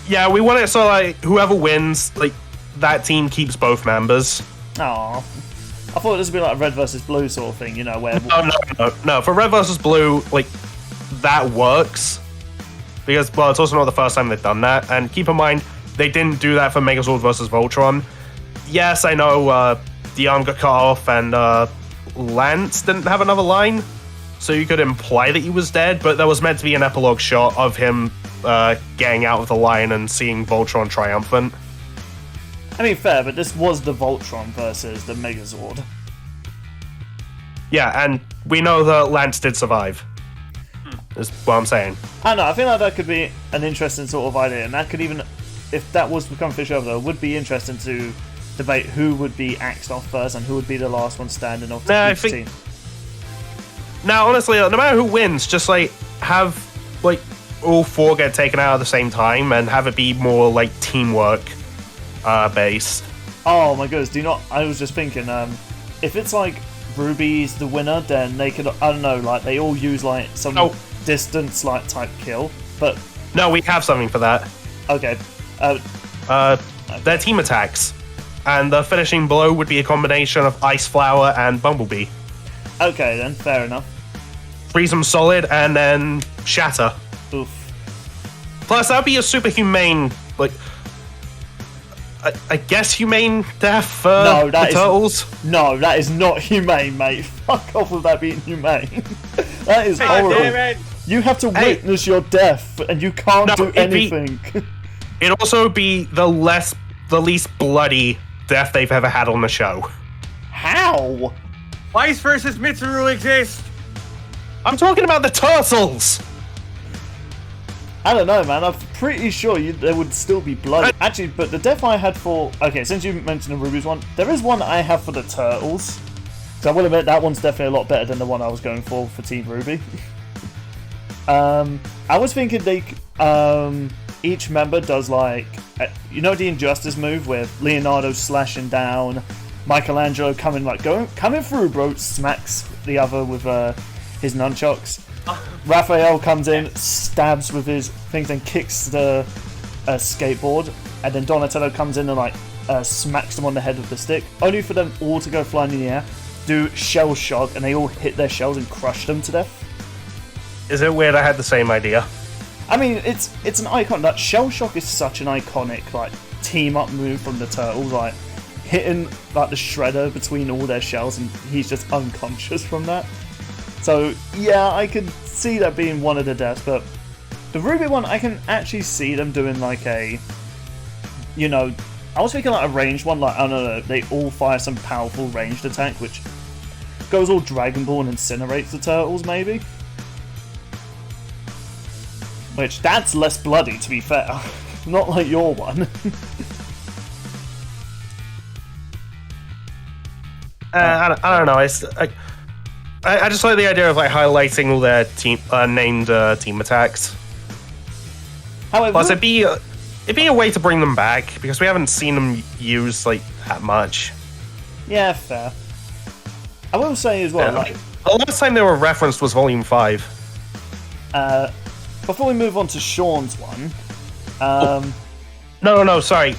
Yeah, we want it so, like, whoever wins, like, that team keeps both members. Aww. I thought this would be like a red versus blue sort of thing, you know, where... No. For red versus blue, like, that works. Because, well, it's also not the first time they've done that. And keep in mind, they didn't do that for Megazord versus Voltron. Yes, I know the arm got cut off and Lance didn't have another line. So you could imply that he was dead, but there was meant to be an epilogue shot of him getting out of the line and seeing Voltron triumphant. I mean, fair, but this was the Voltron versus the Megazord. Yeah, and we know that Lance did survive. Is what I'm saying. I know, I feel like that could be an interesting sort of idea, and that could even, if that was to become fish over, it would be interesting to debate who would be axed off first and who would be the last one standing off each team. Now, honestly, no matter who wins, just like have like all four get taken out at the same time and have it be more like teamwork based. Oh my goodness, I was just thinking, if it's like Ruby's the winner, then they could, I don't know, like they all use like some distance like type kill, but... No, we have something for that. Okay. They're team attacks, and the finishing blow would be a combination of Ice Flower and Bumblebee. Okay then, fair enough. Freeze them solid, and then Shatter. Oof. Plus, that'd be a super humane, like... I guess humane death for the turtles? No, that is not humane, mate. Fuck off with that being humane. That is God horrible. damn it. You have to witness your death, and you can't do anything. It'd also be the least bloody death they've ever had on the show. How? Vice versus Mitsuru exist. I'm talking about the turtles. I don't know, man. I'm pretty sure there would still be blood. Actually, but the death I had for... Okay, since you mentioned the Ruby's one, there is one I have for the Turtles. So I will admit that one's definitely a lot better than the one I was going for Team Ruby. I was thinking each member does like... you know the Injustice move with Leonardo slashing down, Michelangelo coming through, bro, smacks the other with his nunchucks. Raphael comes in, stabs with his things and kicks the skateboard, and then Donatello comes in and smacks them on the head with the stick, only for them all to go flying in the air, do shell shock, and they all hit their shells and crush them to death. Is it weird I had the same idea? I mean, it's an icon. That shell shock is such an iconic team up move from the Turtles, hitting the shredder between all their shells, and he's just unconscious from that. So yeah, I could see that being one of the deaths, but the Ruby one, I can actually see them doing I was thinking a ranged one, I don't know, they all fire some powerful ranged attack, which goes all Dragon Ball and incinerates the Turtles, maybe. Which, that's less bloody, to be fair. Not like your one. I don't know. I just like the idea of highlighting all their team named team attacks. However, plus it'd be a way to bring them back because we haven't seen them used that much. Yeah, fair. I will say as well, the last time they were referenced was Volume 5. Before we move on to Sean's one, No, sorry.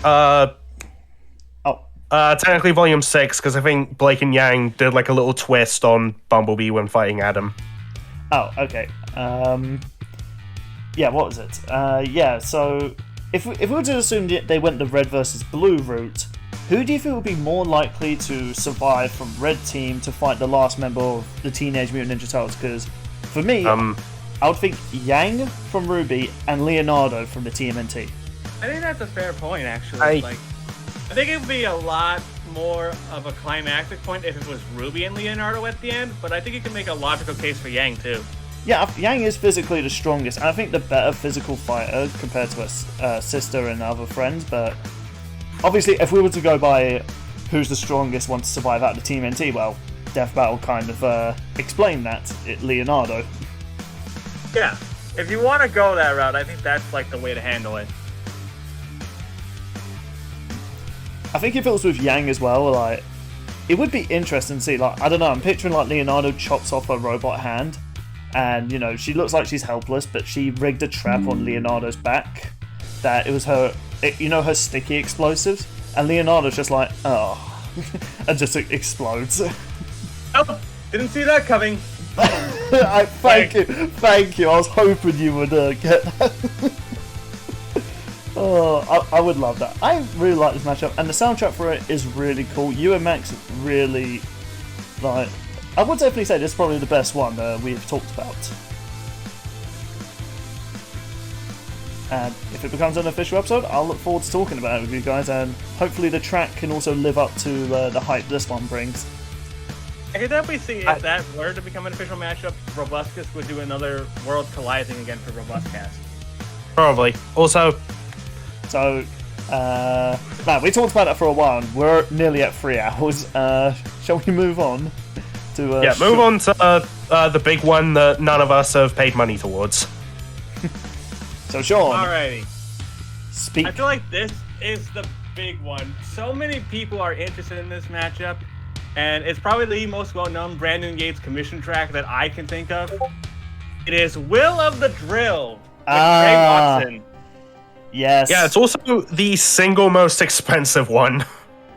Technically Volume 6, because I think Blake and Yang did a little twist on Bumblebee when fighting Adam. Oh, okay. Yeah, what was it? Yeah, so if we were to assume that they went the red versus blue route, who do you think would be more likely to survive from red team to fight the last member of the Teenage Mutant Ninja Turtles? Because for me, I would think Yang from Ruby and Leonardo from the TMNT. I think that's a fair point, actually. I think it would be a lot more of a climactic point if it was Ruby and Leonardo at the end, but I think you can make a logical case for Yang, too. Yeah, Yang is physically the strongest, and I think the better physical fighter compared to her sister and other friends, but obviously if we were to go by who's the strongest one to survive out of the TMNT, well, Death Battle kind of explained that, Leonardo. Yeah, if you want to go that route, I think that's the way to handle it. I think if it was with Yang as well, it would be interesting to see, I don't know, I'm picturing Leonardo chops off her robot hand, and, she looks like she's helpless, but she rigged a trap on Leonardo's back, that it was her sticky explosives, and Leonardo's just and just explodes. Oh, didn't see that coming. Thank you, I was hoping you would get that. Oh, I would love that. I really like this matchup, and the soundtrack for it is really cool. You and Max really, I would definitely say this is probably the best one we've talked about. And if it becomes an official episode, I'll look forward to talking about it with you guys, and hopefully the track can also live up to the hype this one brings. I could definitely see if that were to become an official matchup, Robuscus would do another World Colliding again for Robustcast. Probably. Also... So, man, we talked about that for a while, and we're nearly at 3 hours. Shall we move on to... move on to the big one that none of us have paid money towards. So, Sean... Alrighty. Speak. I feel like this is the big one. So many people are interested in this matchup, and it's probably the most well-known Brandon Yates commission track that I can think of. It is Will of the Drill with Greg Watson. Yes. Yeah, it's also the single most expensive one.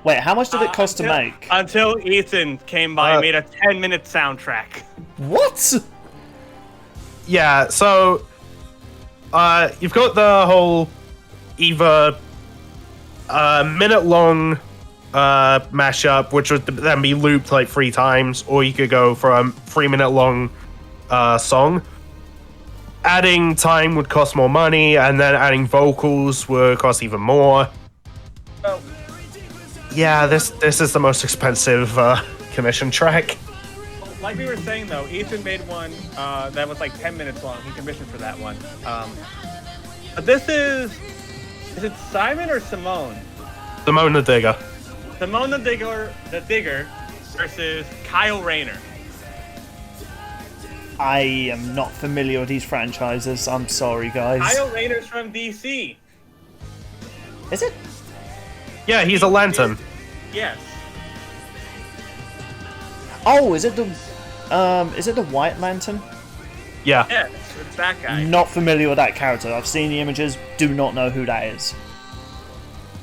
Wait, how much did it cost to make? Until Ethan came by and made a 10-minute soundtrack. What? Yeah, so you've got the whole either minute-long mashup, which would then be looped 3 times, or you could go for a 3-minute-long song. Adding time would cost more money, and then adding vocals would cost even more. So, Yeah, this is the most expensive commission track. like we were saying though, Ethan made one that was like 10 minutes long. He commissioned for that one. But this is it Simon or Simone? Simone the Digger. Simone the Digger versus Kyle Rayner. I am not familiar with these franchises. I'm sorry, guys. Kyle Rayner's from DC. Is it? Yeah, he's a lantern. Yes. Oh, is it the White Lantern? Yeah. Yes, it's that guy. Not familiar with that character. I've seen the images. Do not know who that is.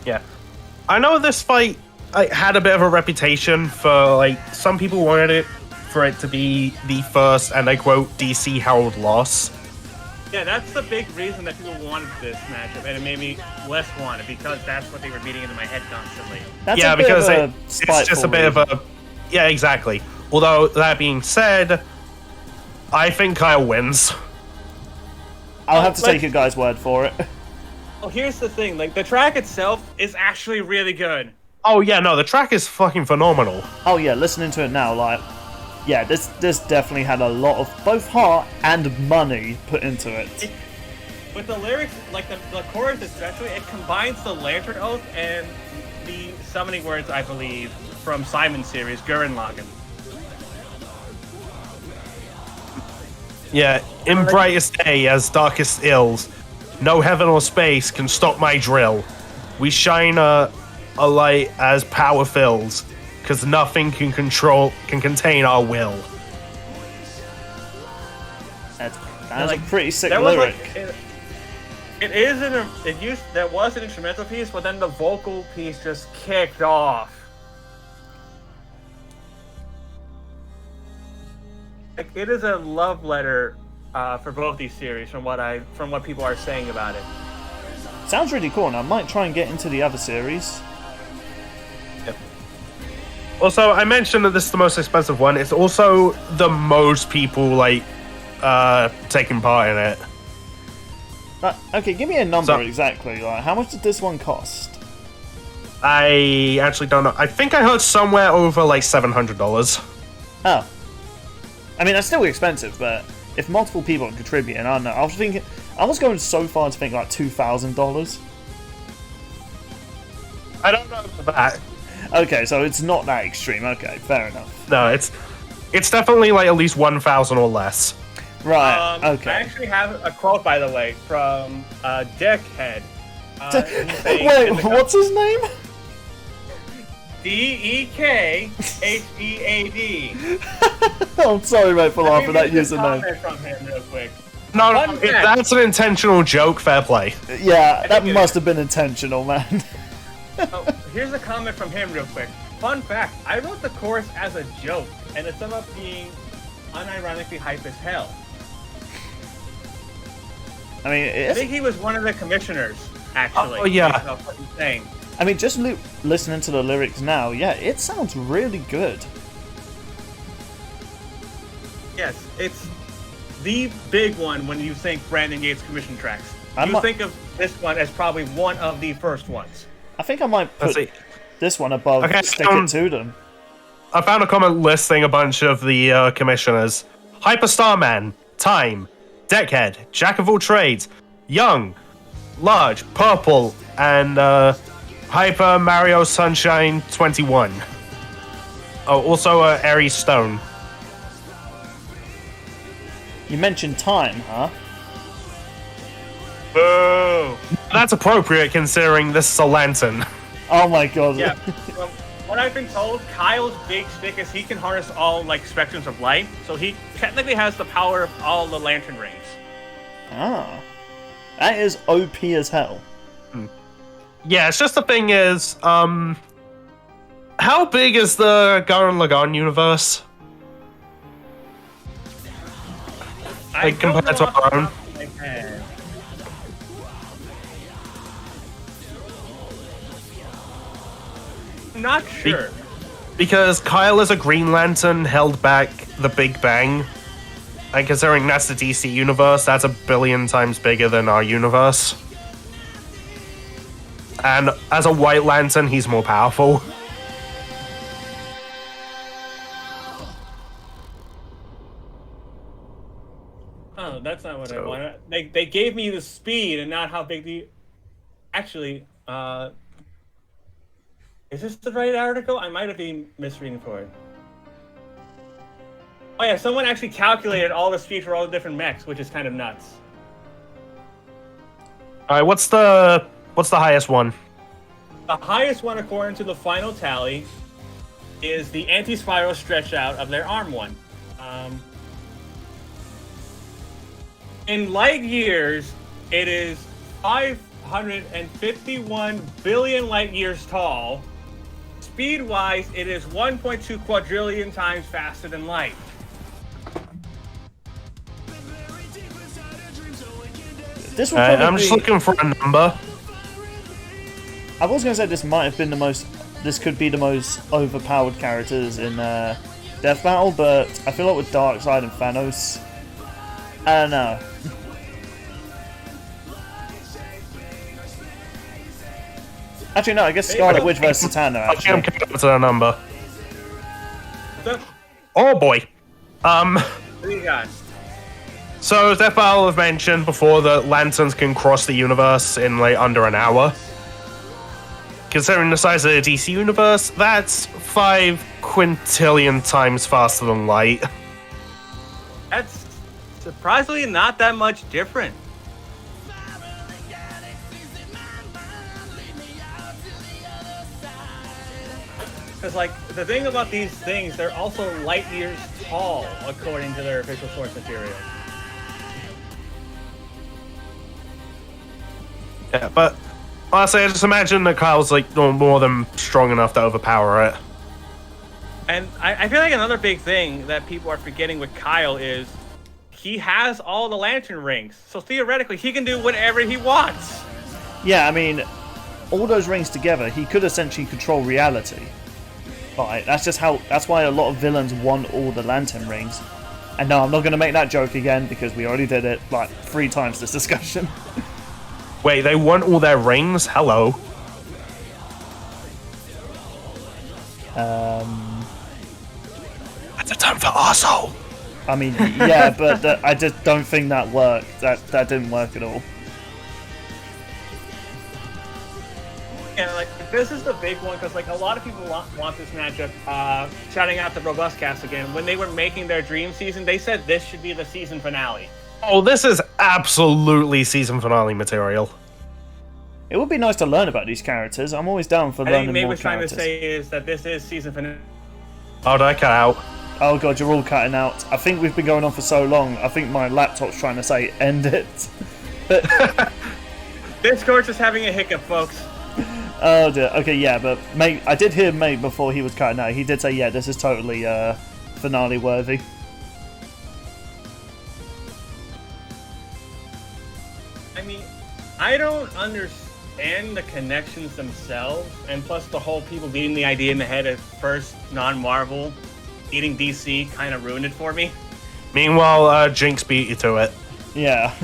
Yeah. I know this fight had a bit of a reputation for, like, some people wanted it for it to be the first, and I quote, DC Harold loss. Yeah, that's the big reason that people wanted this matchup, and it made me less want it because that's what they were beating into my head constantly. That's Yeah, a bit because of a it's just a spiteful bit of reason. a... Yeah, exactly. Although, that being said, I think Kyle wins. I'll have to like- take your guys' word for it. Well, here's the thing, like, the track itself is actually really good. Oh, yeah, no, the track is fucking phenomenal. Oh yeah, listening to it now, like, yeah, this definitely had a lot of both heart and money put into it. With the lyrics, like the chorus especially, it combines the Lantern Oath and the summoning words, I believe, from Simon's series, Gurren Lagann. Yeah, in brightest day as darkest ills, no heaven or space can stop my drill. We shine a light as power fills, because nothing can contain our will. That's Like, a pretty sick That was lyric. like, that was an instrumental piece, but then the vocal piece just kicked off. Like, it is a love letter for both these series, from what people are saying about it. Sounds really cool, and I might try and get into the other series. Also, I mentioned that this is the most expensive one. It's also the most people, like, taking part in it. Okay, give me a number So- exactly. Like, how much did this one cost? I actually don't know. I think I heard somewhere over, like, $700. Oh. I mean, that's still expensive, but if multiple people are contributing, I don't know. I was going so far to think like $2,000. I don't know about that. Okay, so it's not that extreme. Okay, fair enough. No, it's definitely, like, at least 1,000 or less. Right, I okay. actually have a quote, by the way, from Deckhead. He's saying, Wait, in the what's his name? DEKHEAD. I'm sorry, mate, for laughing at that username. Comment from him real quick. No, Fun if fact. that's an intentional joke, fair play. Yeah, that it must is. have been intentional, man. Oh, here's a comment from him real quick. Fun fact, I wrote the chorus as a joke, and it's up being unironically hype as hell. I mean, I think he was one of the commissioners, actually. Oh, yeah. That's what he's saying. I mean, just listening to the lyrics now, yeah, it sounds really good. Yes, it's the big one when you think Brandon Yates commission tracks. I'm You not- think of this one as probably one of the first ones. I think I might Let's put see. this one above Okay, Stick It To Them. I found a comment listing a bunch of the commissioners. Hyper Starman, Time, Deckhead, Jack of all trades, Young, Large, Purple, and Hyper Mario Sunshine 21. Oh, also Aries Stone. You mentioned Time, huh? Boo! That's appropriate considering this is a lantern. Oh my god. Yeah. From what I've been told, Kyle's big stick is he can harness all like spectrums of light, so he technically has the power of all the lantern rings. Ah. That is OP as hell. Yeah, it's just the thing is, how big is the Gurren Lagann universe? I Like, compared don't to know our off the own? top of my head. Not sure. Because Kyle as a Green Lantern held back the Big Bang. And considering that's the DC universe, that's a billion times bigger than our universe. And as a White Lantern, he's more powerful. Oh, that's not what I wanted. They gave me the speed and not how big the... Actually, is this the right article? I might have been misreading for it. Oh yeah, someone actually calculated all the speed for all the different mechs, which is kind of nuts. Alright, what's the highest one? The highest one, according to the final tally, is the anti-spiral stretch out of their arm one. In light years, it is 551 billion light years tall. Speed-wise, it is 1.2 quadrillion times faster than light. This will probably I'm just looking for a number. I was going to say this might have been the most... This could be the most overpowered characters in Death Battle, but I feel like with Darkseid and Thanos... I don't know. Actually, no, I guess Scarlet Witch versus Zatanna, actually. I'm coming up to a number. Oh boy. What do you got? So, Death Battle I've mentioned before that Lanterns can cross the universe in like under an hour. Considering the size of the DC universe, that's 5 quintillion times faster than light. That's surprisingly not that much different. Because, like, the thing about these things, they're also light years tall, according to their official source material. Yeah, but honestly, I just imagine that Kyle's like more than strong enough to overpower it. And I feel like another big thing that people are forgetting with Kyle is he has all the lantern rings. So theoretically, he can do whatever he wants. Yeah, I mean, all those rings together, he could essentially control reality. Right, that's why a lot of villains want all the lantern rings. And no, I'm not going to make that joke again because we already did it like 3 times this discussion. Wait, they want all their rings? Hello. That's a term for arsehole. I mean, yeah, but I just don't think that worked. That didn't work at all. And like this is the big one because like a lot of people want this matchup. Shouting out the Robust Cast again. When they were making their Dream season, they said this should be the season finale. Oh, this is absolutely season finale material. It would be nice to learn about these characters. I'm always down for learning more characters. I think May was trying to say is that this is season finale. Oh, did I cut out? Oh god, you're all cutting out. I think we've been going on for so long. I think my laptop's trying to say end it. But Discord's just having a hiccup, folks. Oh dear. Okay, yeah, but mate, I did hear mate before he was cutting out. He did say, yeah, this is totally finale worthy. I mean, I don't understand the connections themselves, and plus the whole people beating the idea in the head at first non-Marvel beating DC kind of ruined it for me. Meanwhile, Jinx beat you to it. Yeah.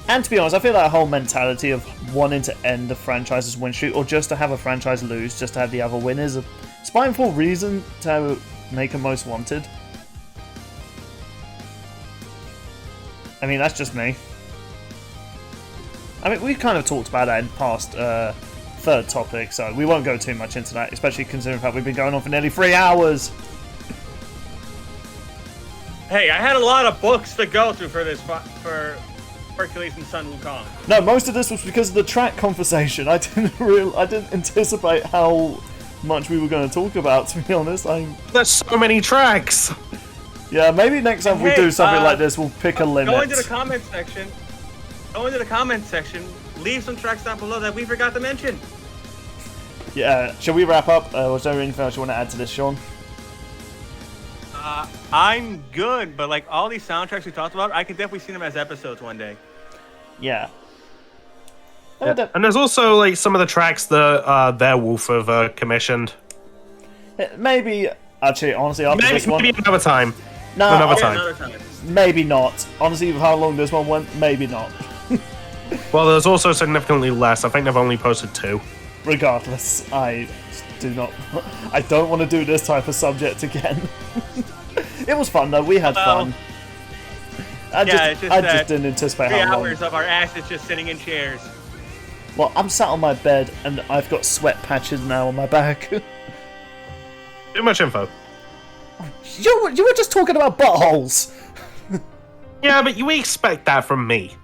And to be honest, I feel that whole mentality of wanting to end the franchise's win streak, or just to have a franchise lose, just to have the other win, is a spiteful reason to make a most wanted. I mean, that's just me. I mean, we've kind of talked about that in past third topic, so we won't go too much into that, especially considering the fact we've been going on for nearly 3 hours. Hey, I had a lot of books to go through for this, for Hercules and Sun Wukong. No, most of this was because of the track conversation. I didn't anticipate how much we were going to talk about, to be honest. There's so many tracks! Yeah, maybe next time we do something like this, we'll pick a limit. Go into the comment section. Go into the comment section. Leave some tracks down below that we forgot to mention. Yeah, shall we wrap up? Was there anything else you want to add to this, Sean? I'm good, but like all these soundtracks we talked about, I can definitely see them as episodes one day. Yeah. Yeah. And there's also like some of the tracks that Werewolf have commissioned. Maybe, actually, honestly, after this one, maybe another time. No, Another Yeah, time. another time. maybe not. Honestly, with how long this one went, maybe not. Well, there's also significantly less. I think they've only posted 2. Regardless, I don't want to do this type of subject again. It was fun though. We had fun. I just didn't anticipate 3 how long. hours of our asses just sitting in chairs. Well, I'm sat on my bed and I've got sweat patches now on my back. Too much info. You were just talking about buttholes. Yeah, but you expect that from me.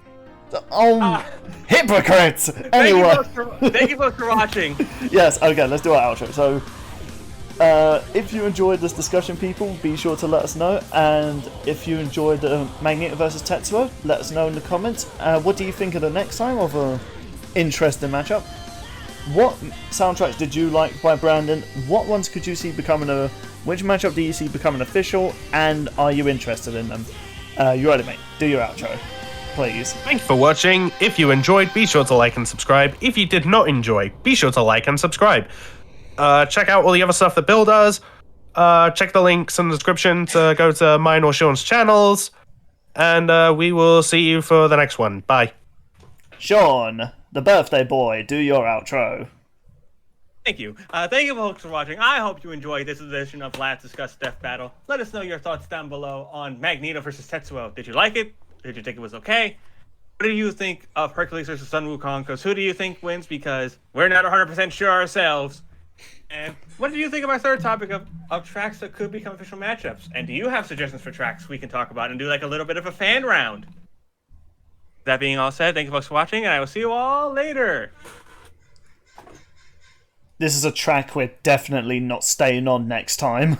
Oh, hypocrites! Anyway. Thank you folks for watching. Yes, okay, let's do our outro. So, if you enjoyed this discussion, people, be sure to let us know. And if you enjoyed Magneto vs. Tetsuo, let us know in the comments. What do you think of the next time of an interesting matchup? What soundtracks did you like by Brandon? What ones could you see becoming which matchup do you see becoming official? And are you interested in them? You ready, mate? Do your outro, please. Thank you for watching. If you enjoyed, be sure to like and subscribe. If you did not enjoy, be sure to like and subscribe. Check out all the other stuff that Bill does. Check the links in the description to go to mine or Sean's channels. And we will see you for the next one. Bye. Sean, the birthday boy, do your outro. Thank you. Thank you folks for watching. I hope you enjoyed this edition of Let's Discuss Death Battle. Let us know your thoughts down below on Magneto vs. Tetsuo. Did you like it? Did you think it was okay? What do you think of Hercules vs. Sun Wukong? Because who do you think wins? Because we're not 100% sure ourselves. And what do you think of our third topic of tracks that could become official matchups? And do you have suggestions for tracks we can talk about and do like a little bit of a fan round? That being all said, thank you folks for watching, and I will see you all later. This is a track we're definitely not staying on next time.